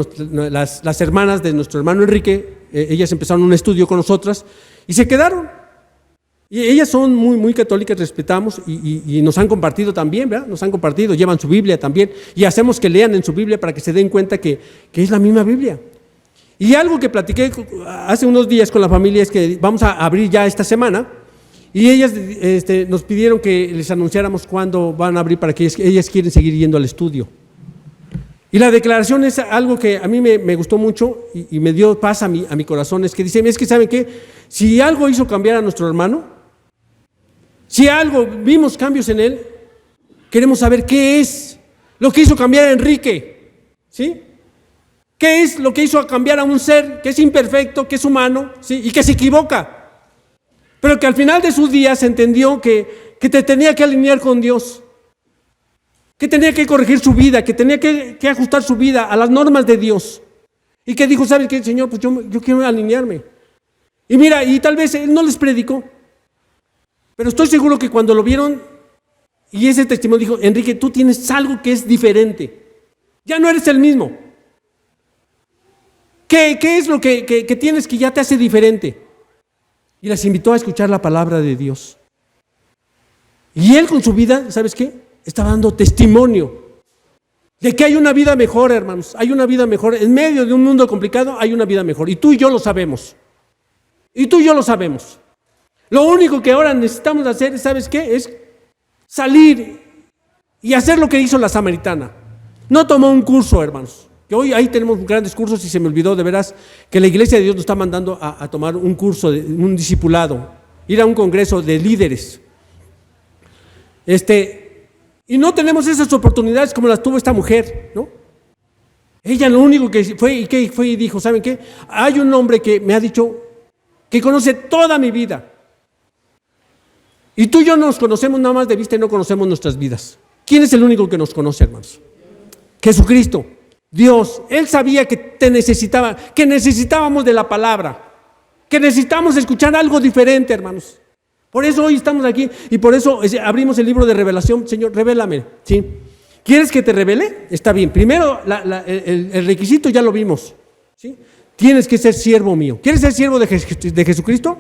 las hermanas de nuestro hermano Enrique, ellas empezaron un estudio con nosotras y se quedaron. Y ellas son muy, muy católicas, respetamos y nos han compartido también, ¿verdad? Nos han compartido, llevan su Biblia también y hacemos que lean en su Biblia para que se den cuenta que es la misma Biblia. Y algo que platiqué hace unos días con la familia es que vamos a abrir ya esta semana y ellas nos pidieron que les anunciáramos cuándo van a abrir para que ellas quieren seguir yendo al estudio. Y la declaración es algo que a mí me gustó mucho y me dio paz a mi corazón, es que dice, es que ¿saben qué? Si algo hizo cambiar a nuestro hermano, si algo vimos cambios en él, queremos saber qué es lo que hizo cambiar a Enrique, ¿sí? ¿Qué es lo que hizo cambiar a un ser que es imperfecto, que es humano, ¿sí? Y que se equivoca, pero que al final de sus días entendió que te tenía que alinear con Dios, que tenía que corregir su vida, que tenía que ajustar su vida a las normas de Dios, y que dijo, ¿sabes qué, Señor? Pues yo quiero alinearme. Y mira, y tal vez él no les predicó, pero estoy seguro que cuando lo vieron y ese testimonio dijo, Enrique, tú tienes algo que es diferente, ya no eres el mismo. ¿Qué es lo que tienes que ya te hace diferente? Y las invitó a escuchar la palabra de Dios. Y él con su vida, ¿sabes qué? Estaba dando testimonio de que hay una vida mejor, hermanos, hay una vida mejor. En medio de un mundo complicado hay una vida mejor. Y tú y yo lo sabemos. Lo único que ahora necesitamos hacer, ¿sabes qué? Es salir y hacer lo que hizo la samaritana. No tomó un curso, hermanos. Que hoy ahí tenemos grandes cursos y se me olvidó de veras que la iglesia de Dios nos está mandando a tomar un curso, un discipulado, ir a un congreso de líderes. Y no tenemos esas oportunidades como las tuvo esta mujer, ¿no? Ella lo único que fue y dijo, ¿saben qué? Hay un hombre que me ha dicho que conoce toda mi vida. Y tú y yo nos conocemos nada más de vista y no conocemos nuestras vidas. ¿Quién es el único que nos conoce, hermanos? Jesucristo, Dios. Él sabía que te necesitaba, que necesitábamos de la palabra, que necesitamos escuchar algo diferente, hermanos. Por eso hoy estamos aquí y por eso abrimos el libro de revelación. Señor, revélame, ¿sí? ¿Quieres que te revele? Está bien. Primero, el requisito ya lo vimos, ¿sí? Tienes que ser siervo mío. ¿Quieres ser siervo de Jesucristo?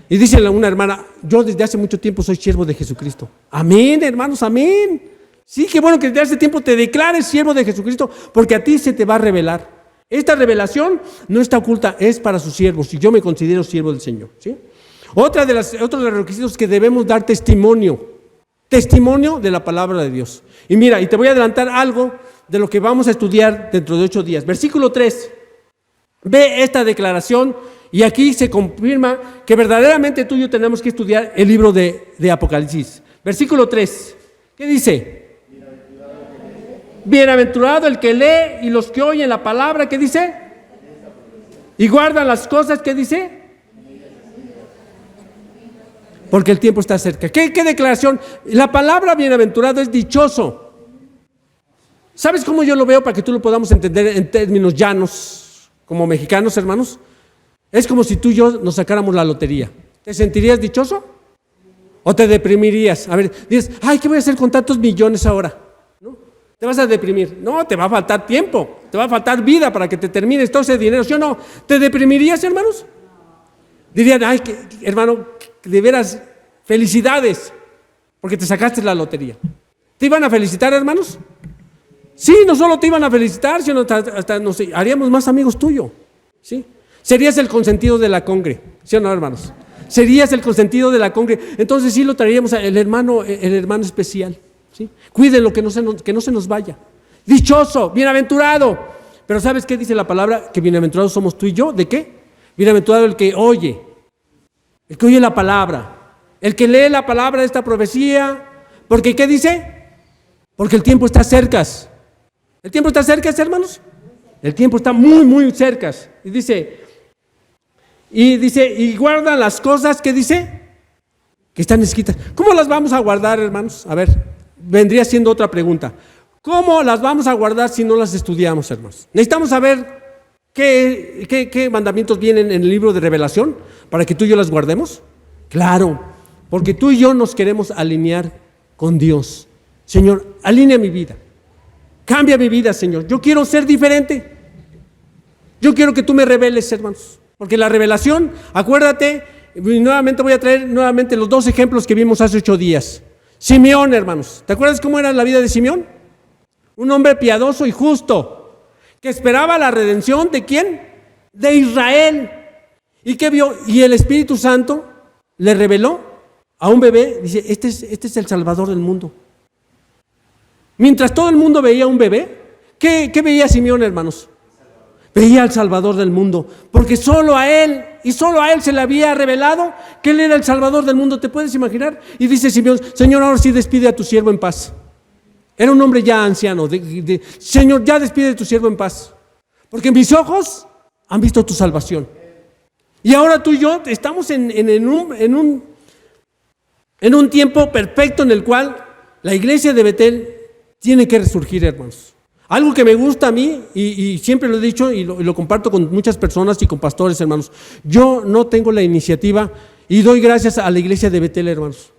Y dice una hermana, yo desde hace mucho tiempo soy siervo de Jesucristo. Amén, hermanos, amén. Sí, qué bueno que desde hace tiempo te declares siervo de Jesucristo, porque a ti se te va a revelar. Esta revelación no está oculta, es para sus siervos, y yo me considero siervo del Señor, ¿sí? Otro de los requisitos es que debemos dar testimonio de la palabra de Dios. Y mira, y te voy a adelantar algo de lo que vamos a estudiar dentro de 8 días. Versículo 3, ve esta declaración. Y aquí se confirma que verdaderamente tú y yo tenemos que estudiar el libro de Apocalipsis. Versículo 3, ¿qué dice? Bienaventurado el que lee y los que oyen la palabra, ¿qué dice? Y guardan las cosas, ¿qué dice? Porque el tiempo está cerca. ¿Qué declaración? La palabra bienaventurado es dichoso. ¿Sabes cómo yo lo veo para que tú lo podamos entender en términos llanos, como mexicanos, hermanos? Es como si tú y yo nos sacáramos la lotería. ¿Te sentirías dichoso? ¿O te deprimirías? A ver, dices, ay, ¿qué voy a hacer con tantos millones ahora? ¿No? Te vas a deprimir. No, te va a faltar tiempo, te va a faltar vida para que te termines todo ese dinero. ¿Sí o no? ¿Te deprimirías, hermanos? Dirían, ay, hermano, de veras, felicidades, porque te sacaste la lotería. ¿Te iban a felicitar, hermanos? Sí, no solo te iban a felicitar, sino hasta no sé, haríamos más amigos tuyos, ¿sí? Serías el consentido de la congre, ¿sí o no, hermanos? Serías el consentido de la congre. Entonces sí lo traeríamos el hermano especial, ¿sí? Cuídenlo, que no se nos vaya. Dichoso, bienaventurado. Pero ¿sabes qué dice la palabra? Que bienaventurados somos tú y yo. ¿De qué? Bienaventurado el que oye la palabra, el que lee la palabra de esta profecía. Porque ¿qué dice? Porque el tiempo está cerca. ¿El tiempo está cerca, hermanos? El tiempo está muy, muy cerca. Y dice, y guardan las cosas, ¿qué dice? Que están escritas. ¿Cómo las vamos a guardar, hermanos? A ver, vendría siendo otra pregunta. ¿Cómo las vamos a guardar si no las estudiamos, hermanos? Necesitamos saber qué mandamientos vienen en el libro de Revelación para que tú y yo las guardemos. Claro, porque tú y yo nos queremos alinear con Dios. Señor, alinea mi vida. Cambia mi vida, Señor. Yo quiero ser diferente. Yo quiero que tú me reveles, hermanos. Porque la revelación, acuérdate, y nuevamente voy a traer nuevamente los 2 ejemplos que vimos hace 8 días. Simeón, hermanos. ¿Te acuerdas cómo era la vida de Simeón? Un hombre piadoso y justo, que esperaba la redención ¿de quién? De Israel. ¿Y qué vio? Y el Espíritu Santo le reveló a un bebé. Dice, este es el Salvador del mundo. Mientras todo el mundo veía un bebé, ¿qué veía Simeón, hermanos? Veía al Salvador del mundo, porque solo a él, y solo a él se le había revelado que él era el Salvador del mundo. ¿Te puedes imaginar? Y dice Simeón, Señor, ahora sí despide a tu siervo en paz. Era un hombre ya anciano. Señor, ya despide a tu siervo en paz, porque mis ojos han visto tu salvación. Y ahora tú y yo estamos en un tiempo perfecto en el cual la iglesia de Betel tiene que resurgir, hermanos. Algo que me gusta a mí, y siempre lo he dicho y lo comparto con muchas personas y con pastores, hermanos. Yo no tengo la iniciativa y doy gracias a la iglesia de Betel, hermanos.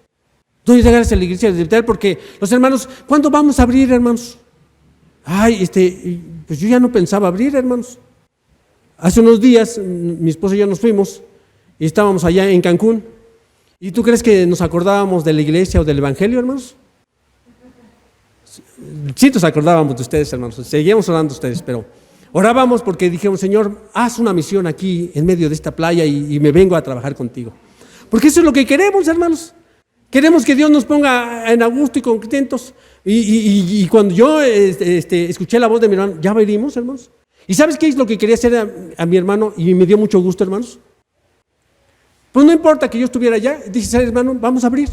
Doy gracias a la iglesia de Betel porque los hermanos, ¿cuándo vamos a abrir, hermanos? Ay, pues yo ya no pensaba abrir, hermanos. Hace unos días, mi esposa y yo nos fuimos y estábamos allá en Cancún. ¿Y tú crees que nos acordábamos de la iglesia o del evangelio, hermanos? Sí nos acordábamos de ustedes, hermanos, seguíamos orando de ustedes, pero orábamos porque dijimos, Señor, haz una misión aquí en medio de esta playa y me vengo a trabajar contigo. Porque eso es lo que queremos, hermanos. Queremos que Dios nos ponga en a gusto y contentos. Y cuando yo escuché la voz de mi hermano, ya venimos, hermanos. ¿Y sabes qué es lo que quería hacer a mi hermano? Y me dio mucho gusto, hermanos. Pues no importa que yo estuviera allá, dice, hermano, vamos a abrir.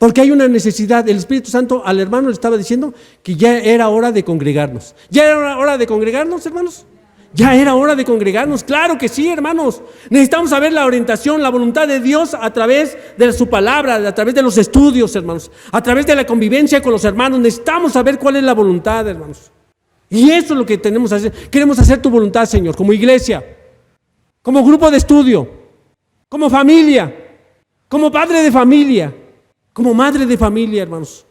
Porque hay una necesidad. El Espíritu Santo al hermano le estaba diciendo que ya era hora de congregarnos. ¿Ya era hora de congregarnos, hermanos? Ya era hora de congregarnos. Claro que sí, hermanos. Necesitamos saber la orientación, la voluntad de Dios a través de su palabra, a través de los estudios, hermanos, a través de la convivencia con los hermanos. Necesitamos saber cuál es la voluntad, hermanos. Y eso es lo que tenemos que hacer. Queremos hacer tu voluntad, Señor, como iglesia, como grupo de estudio, como familia, como padre de familia, como madre de familia, hermanos,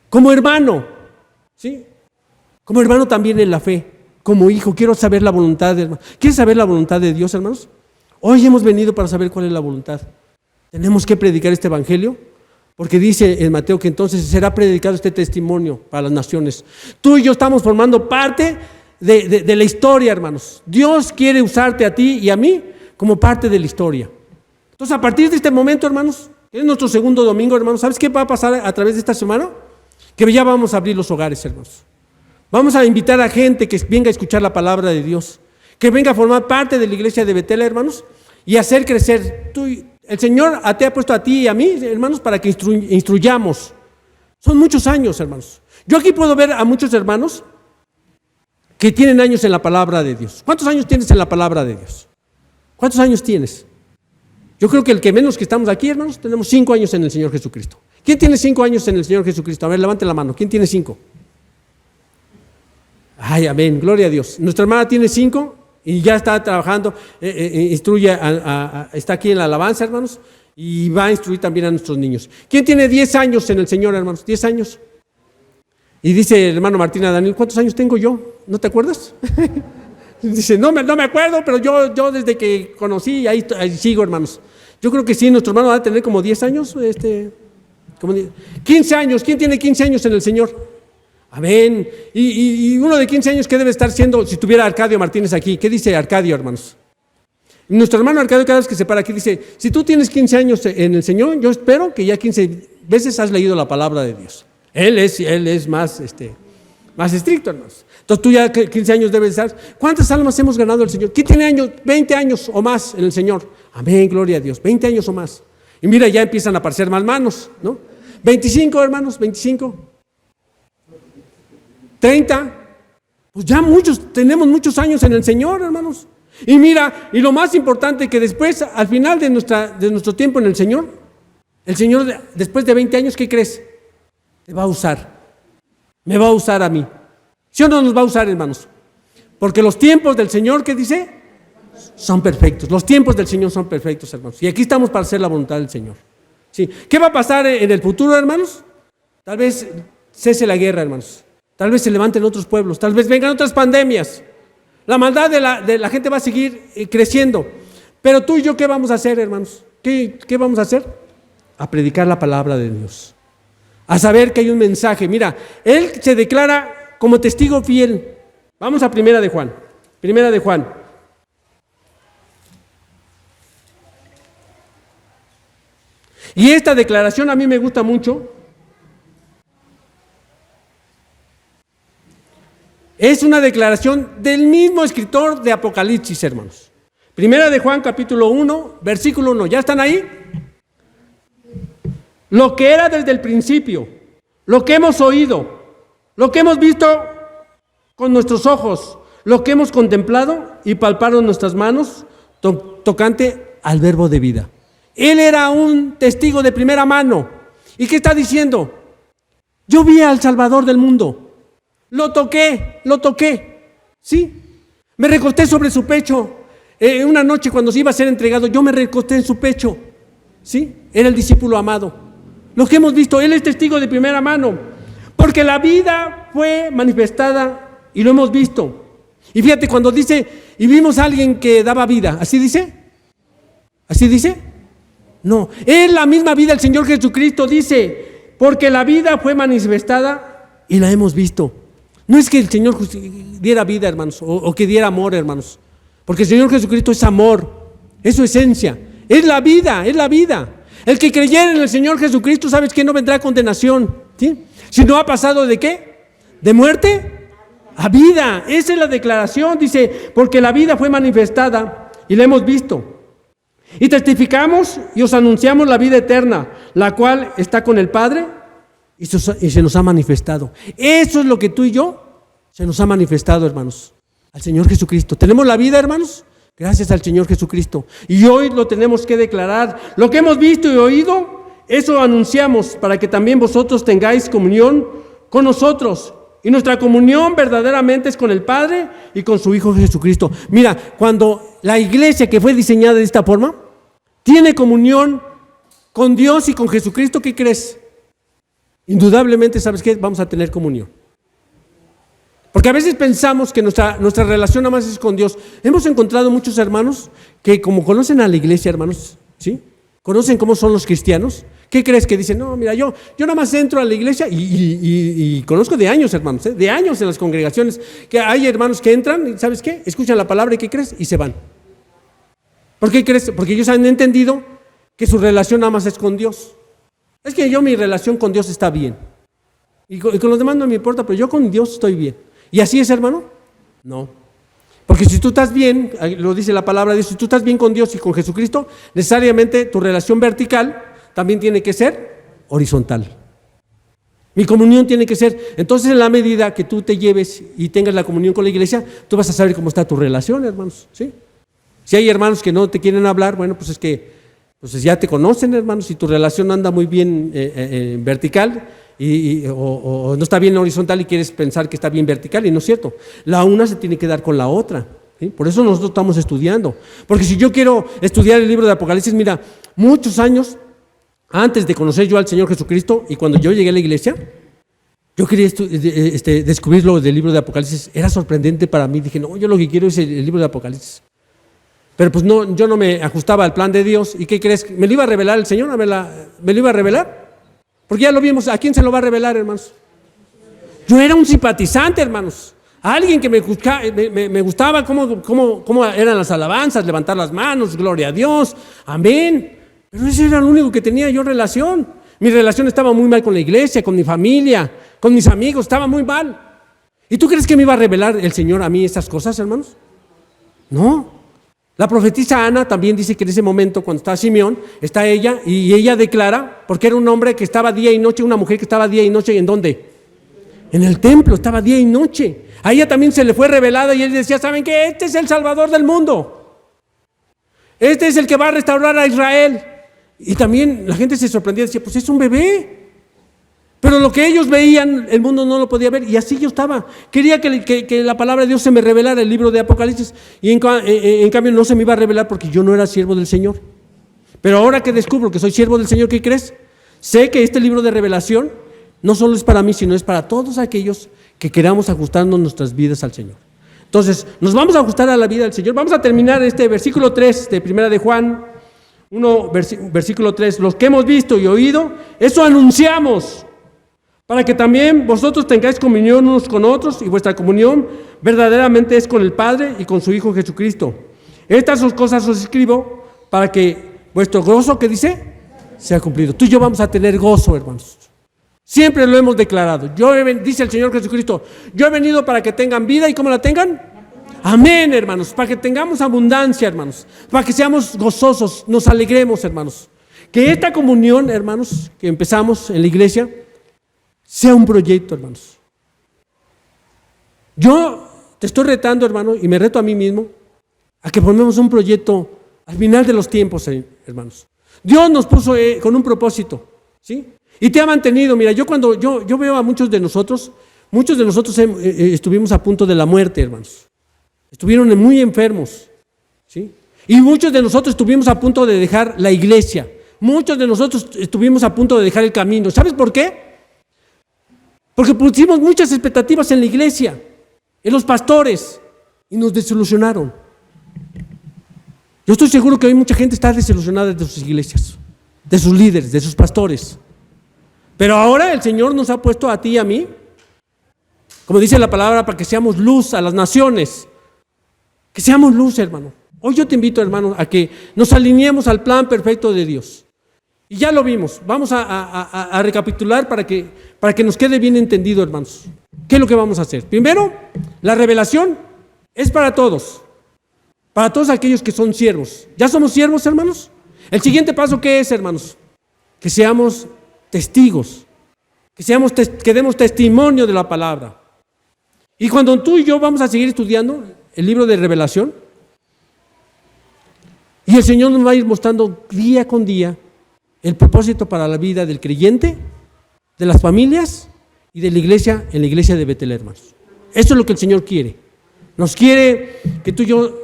como hermano, ¿sí? Como hermano también en la fe, como hijo. Quiero saber la voluntad, hermano. ¿Quieres saber la voluntad de Dios, hermanos? Hoy hemos venido para saber cuál es la voluntad. Tenemos que predicar este evangelio, porque dice en Mateo que entonces será predicado este testimonio para las naciones. Tú y yo estamos formando parte de la historia, hermanos. Dios quiere usarte a ti y a mí como parte de la historia. Entonces, a partir de este momento, hermanos, es nuestro segundo domingo, hermanos. ¿Sabes qué va a pasar a través de esta semana? Que ya vamos a abrir los hogares, hermanos. Vamos a invitar a gente que venga a escuchar la palabra de Dios, que venga a formar parte de la iglesia de Betel, hermanos, y hacer crecer. El Señor te ha puesto a ti y a mí, hermanos, para que instruyamos. Son muchos años, hermanos. Yo aquí puedo ver a muchos hermanos que tienen años en la palabra de Dios. ¿Cuántos años tienes en la palabra de Dios? ¿Cuántos años tienes? Yo creo que el que menos que estamos aquí, hermanos, tenemos 5 años en el Señor Jesucristo. ¿Quién tiene 5 años en el Señor Jesucristo? A ver, levante la mano. ¿Quién tiene 5? Ay, amén, gloria a Dios. Nuestra hermana tiene 5 y ya está trabajando, instruye, está aquí en la alabanza, hermanos, y va a instruir también a nuestros niños. ¿Quién tiene 10 años en el Señor, hermanos? 10 años. Y dice el hermano Martín a Daniel, ¿cuántos años tengo yo? ¿No te acuerdas? Dice, no me acuerdo, pero yo desde que conocí, ahí sigo, hermanos. Yo creo que sí, nuestro hermano va a tener como 10 años, 15 años. ¿Quién tiene 15 años en el Señor? Amén. Y uno de 15 años, ¿qué debe estar siendo si tuviera Arcadio Martínez aquí? ¿Qué dice Arcadio, hermanos? Nuestro hermano Arcadio, cada vez que se para aquí, dice, si tú tienes 15 años en el Señor, yo espero que ya 15 veces has leído la palabra de Dios. Él es más estricto, hermanos. Entonces tú ya 15 años debes estar. ¿Cuántas almas hemos ganado al Señor? ¿Quién tiene años? 20 años o más en el Señor. Amén, gloria a Dios. 20 años o más. Y mira, ya empiezan a aparecer más manos, ¿no? 25, hermanos, 25. 30. Pues ya tenemos muchos años en el Señor, hermanos. Y mira, y lo más importante que después, al final de nuestro tiempo en el Señor, después de 20 años, ¿qué crees? Te va a usar. Me va a usar a mí. ¿Sí o no nos va a usar, hermanos? Porque los tiempos del Señor, ¿qué dice? Son perfectos. Los tiempos del Señor son perfectos, hermanos. Y aquí estamos para hacer la voluntad del Señor. ¿Sí? ¿Qué va a pasar en el futuro, hermanos? Tal vez cese la guerra, hermanos. Tal vez se levanten otros pueblos. Tal vez vengan otras pandemias. La maldad de la gente va a seguir creciendo. Pero tú y yo, ¿qué vamos a hacer, hermanos? ¿Qué vamos a hacer? A predicar la palabra de Dios. A saber que hay un mensaje. Mira, Él se declara como testigo fiel. Vamos a Primera de Juan. Primera de Juan. Y esta declaración a mí me gusta mucho. Es una declaración del mismo escritor de Apocalipsis, hermanos. Primera de Juan, capítulo 1, versículo 1. ¿Ya están ahí? Lo que era desde el principio, lo que hemos oído, lo que hemos visto con nuestros ojos, lo que hemos contemplado y palpado en nuestras manos, tocante al verbo de vida. Él era un testigo de primera mano. ¿Y qué está diciendo? Yo vi al Salvador del mundo. Lo toqué, ¿sí? Me recosté sobre su pecho. Una noche cuando se iba a ser entregado, yo me recosté en su pecho, ¿sí? Era el discípulo amado. Lo que hemos visto, Él es testigo de primera mano. Porque la vida fue manifestada y lo hemos visto. Y fíjate, cuando dice, y vimos a alguien que daba vida, ¿así dice? ¿Así dice? No, es la misma vida el Señor Jesucristo dice, porque la vida fue manifestada y la hemos visto. No es que el Señor diera vida, hermanos, o que diera amor, hermanos, porque el Señor Jesucristo es amor, es su esencia, es la vida, es la vida. El que creyera en el Señor Jesucristo, ¿sabes qué? No vendrá condenación, ¿sí? Si no ha pasado ¿de qué? ¿De muerte? A vida. Esa es la declaración, dice, porque la vida fue manifestada y la hemos visto. Y testificamos y os anunciamos la vida eterna, la cual está con el Padre y se nos ha manifestado. Eso es lo que tú y yo se nos ha manifestado, hermanos, al Señor Jesucristo. ¿Tenemos la vida, hermanos? Gracias al Señor Jesucristo. Y hoy lo tenemos que declarar. Lo que hemos visto y oído, eso anunciamos para que también vosotros tengáis comunión con nosotros. Y nuestra comunión verdaderamente es con el Padre y con su Hijo Jesucristo. Mira, cuando la iglesia que fue diseñada de esta forma tiene comunión con Dios y con Jesucristo, ¿qué crees? Indudablemente, ¿sabes qué? Vamos a tener comunión. Porque a veces pensamos que nuestra relación nada más es con Dios. Hemos encontrado muchos hermanos que como conocen a la iglesia, hermanos, ¿sí? Conocen cómo son los cristianos. ¿Qué crees? Que dicen, no, mira, yo nada más entro a la iglesia y conozco de años, hermanos, de años en las congregaciones, que hay hermanos que entran y ¿sabes qué? Escuchan la palabra y ¿qué crees? Y se van. ¿Por qué crees? Porque ellos han entendido que su relación nada más es con Dios. Es que mi relación con Dios está bien. Y con los demás no me importa, pero yo con Dios estoy bien. ¿Y así es, hermano? No. Porque si tú estás bien, lo dice la palabra de Dios, si tú estás bien con Dios y con Jesucristo, necesariamente tu relación vertical también tiene que ser horizontal. Mi comunión tiene que ser, entonces en la medida que tú te lleves y tengas la comunión con la iglesia, tú vas a saber cómo está tu relación, hermanos, ¿sí? Si hay hermanos que no te quieren hablar, bueno, pues es que pues ya te conocen, hermanos, si tu relación anda muy bien vertical o no está bien horizontal y quieres pensar que está bien vertical, y no es cierto. La una se tiene que dar con la otra, ¿sí? Por eso nosotros estamos estudiando. Porque si yo quiero estudiar el libro de Apocalipsis, mira, muchos años antes de conocer yo al Señor Jesucristo y cuando yo llegué a la iglesia, yo quería descubrir lo del libro de Apocalipsis. Era sorprendente para mí. Dije, no, yo lo que quiero es el libro de Apocalipsis. Pero pues no, yo no me ajustaba al plan de Dios. ¿Y qué crees? ¿Me lo iba a revelar el Señor? ¿Me lo iba a revelar? Porque ya lo vimos. ¿A quién se lo va a revelar, hermanos? Yo era un simpatizante, hermanos. A alguien que me gustaba cómo eran las alabanzas, levantar las manos, gloria a Dios, amén. Pero ese era lo único que tenía yo relación. Mi relación estaba muy mal con la iglesia, con mi familia, con mis amigos, estaba muy mal. ¿Y tú crees que me iba a revelar el Señor a mí estas cosas, hermanos? No. La profetisa Ana también dice que en ese momento, cuando está Simeón, está ella, y ella declara, porque era un hombre que estaba día y noche, una mujer que estaba día y noche, ¿en dónde? En el templo, estaba día y noche. A ella también se le fue revelada y él decía, ¿saben qué? Este es el Salvador del mundo. Este es el que va a restaurar a Israel. Y también la gente se sorprendía, decía, pues es un bebé. Pero lo que ellos veían, el mundo no lo podía ver, y así yo estaba. Quería que la palabra de Dios se me revelara, el libro de Apocalipsis, y en cambio no se me iba a revelar porque yo no era siervo del Señor. Pero ahora que descubro que soy siervo del Señor, ¿qué crees? Sé que este libro de revelación no solo es para mí, sino es para todos aquellos que queramos ajustarnos nuestras vidas al Señor. Entonces, nos vamos a ajustar a la vida del Señor. Vamos a terminar este versículo 3 de Primera de Juan 1, versículo 3. Los que hemos visto y oído, eso anunciamos, para que también vosotros tengáis comunión unos con otros, y vuestra comunión verdaderamente es con el Padre y con su Hijo Jesucristo. Estas cosas os escribo para que vuestro gozo, ¿qué dice? Sea cumplido. Tú y yo vamos a tener gozo, hermanos. Siempre lo hemos declarado. Dice el Señor Jesucristo, yo he venido para que tengan vida, ¿y cómo la tengan? Amén, hermanos, para que tengamos abundancia, hermanos, para que seamos gozosos, nos alegremos, hermanos. Que esta comunión, hermanos, que empezamos en la iglesia, sea un proyecto, hermanos. Yo te estoy retando, hermano, y me reto a mí mismo, a que ponemos un proyecto al final de los tiempos, hermanos. Dios nos puso con un propósito, ¿sí? Y te ha mantenido. Mira, cuando yo veo a muchos de nosotros estuvimos a punto de la muerte, hermanos. Estuvieron muy enfermos, ¿sí? Y muchos de nosotros estuvimos a punto de dejar la iglesia. Muchos de nosotros estuvimos a punto de dejar el camino. ¿Sabes por qué? Porque pusimos muchas expectativas en la iglesia, en los pastores, y nos desilusionaron. Yo estoy seguro que hoy mucha gente está desilusionada de sus iglesias, de sus líderes, de sus pastores. Pero ahora el Señor nos ha puesto a ti y a mí, como dice la palabra, para que seamos luz a las naciones. Que seamos luz, hermano. Hoy yo te invito, hermano, a que nos alineemos al plan perfecto de Dios. Y ya lo vimos. Vamos a recapitular para que nos quede bien entendido, hermanos. ¿Qué es lo que vamos a hacer? Primero, la revelación es para todos. Para todos aquellos que son siervos. ¿Ya somos siervos, hermanos? El siguiente paso, ¿qué es, hermanos? Que seamos testigos, que demos testimonio de la palabra. Y cuando tú y yo vamos a seguir estudiando el libro de Revelación, y el Señor nos va a ir mostrando día con día el propósito para la vida del creyente, de las familias y de la iglesia, en la iglesia de Betel, hermanos. Eso es lo que el Señor quiere. Nos quiere que tú y yo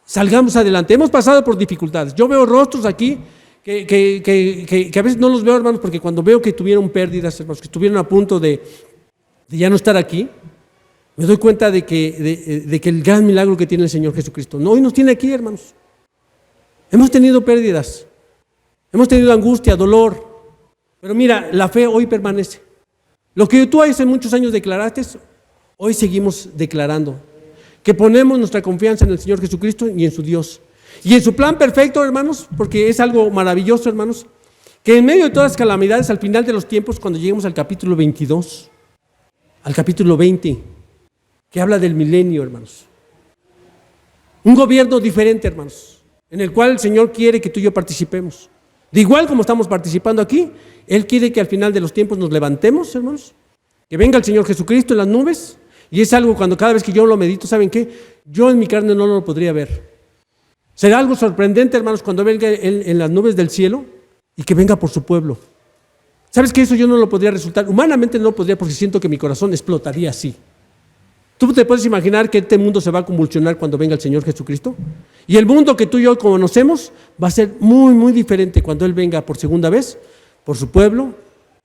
salgamos adelante. Hemos pasado por dificultades. Yo veo rostros aquí que a veces no los veo, hermanos, porque cuando veo que tuvieron pérdidas, hermanos, que estuvieron a punto de ya no estar aquí, me doy cuenta de que el gran milagro que tiene el Señor Jesucristo, no, hoy nos tiene aquí, hermanos. Hemos tenido pérdidas, hemos tenido angustia, dolor, pero mira, la fe hoy permanece. Lo que tú hace muchos años declaraste, hoy seguimos declarando que ponemos nuestra confianza en el Señor Jesucristo y en su Dios. Y en su plan perfecto, hermanos, porque es algo maravilloso, hermanos, que en medio de todas las calamidades, al final de los tiempos, cuando lleguemos al capítulo 22, al capítulo 20, que habla del milenio, hermanos. Un gobierno diferente, hermanos, en el cual el Señor quiere que tú y yo participemos. De igual como estamos participando aquí, Él quiere que al final de los tiempos nos levantemos, hermanos, que venga el Señor Jesucristo en las nubes, y es algo cuando cada vez que yo lo medito, ¿saben qué? Yo en mi carne no lo podría ver. Será algo sorprendente, hermanos, cuando venga Él en las nubes del cielo y que venga por su pueblo. ¿Sabes que eso yo no lo podría resultar? Humanamente no lo podría, porque siento que mi corazón explotaría así. ¿Tú te puedes imaginar que este mundo se va a convulsionar cuando venga el Señor Jesucristo? Y el mundo que tú y yo conocemos va a ser muy, muy diferente cuando Él venga por segunda vez, por su pueblo,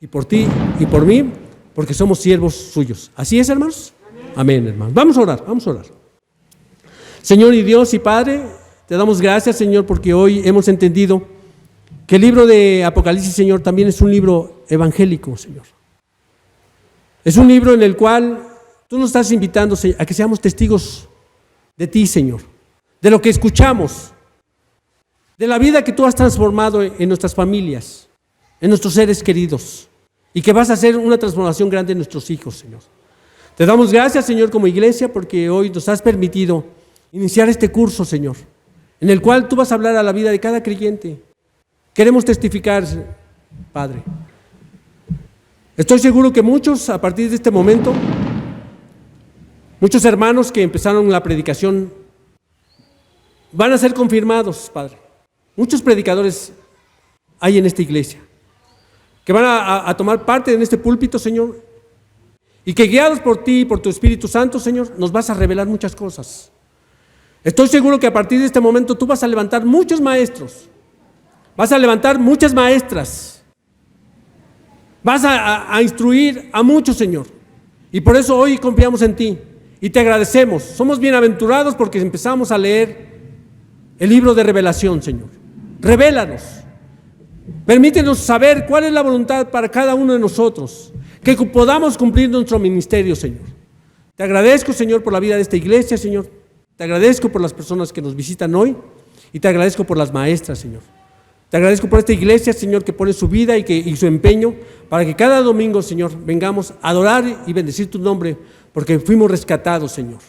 y por ti y por mí, porque somos siervos suyos. ¿Así es, hermanos? Amén, hermanos. Vamos a orar, vamos a orar. Señor y Dios y Padre, te damos gracias, Señor, porque hoy hemos entendido que el libro de Apocalipsis, Señor, también es un libro evangélico, Señor. Es un libro en el cual tú nos estás invitando a que seamos testigos de ti, Señor, de lo que escuchamos, de la vida que tú has transformado en nuestras familias, en nuestros seres queridos, y que vas a hacer una transformación grande en nuestros hijos, Señor. Te damos gracias, Señor, como iglesia, porque hoy nos has permitido iniciar este curso, Señor, en el cual tú vas a hablar a la vida de cada creyente. Queremos testificar, Padre. Estoy seguro que muchos, a partir de este momento, muchos hermanos que empezaron la predicación van a ser confirmados, Padre. Muchos predicadores hay en esta iglesia que van a tomar parte en este púlpito, Señor, y que guiados por ti y por tu Espíritu Santo, Señor, nos vas a revelar muchas cosas. Estoy seguro que a partir de este momento tú vas a levantar muchos maestros, vas a levantar muchas maestras, vas a instruir a muchos, Señor, y por eso hoy confiamos en ti y te agradecemos. Somos bienaventurados porque empezamos a leer el libro de Revelación, Señor. Revélanos, permítenos saber cuál es la voluntad para cada uno de nosotros, que podamos cumplir nuestro ministerio, Señor. Te agradezco, Señor, por la vida de esta iglesia, Señor. Te agradezco por las personas que nos visitan hoy y te agradezco por las maestras, Señor. Te agradezco por esta iglesia, Señor, que pone su vida y su empeño para que cada domingo, Señor, vengamos a adorar y bendecir tu nombre, porque fuimos rescatados, Señor.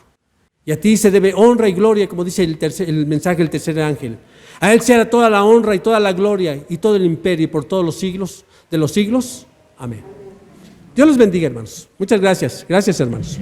Y a ti se debe honra y gloria, como dice el mensaje del tercer ángel. A Él sea toda la honra y toda la gloria y todo el imperio y por todos los siglos de los siglos. Amén. Dios los bendiga, hermanos. Muchas gracias. Gracias, hermanos.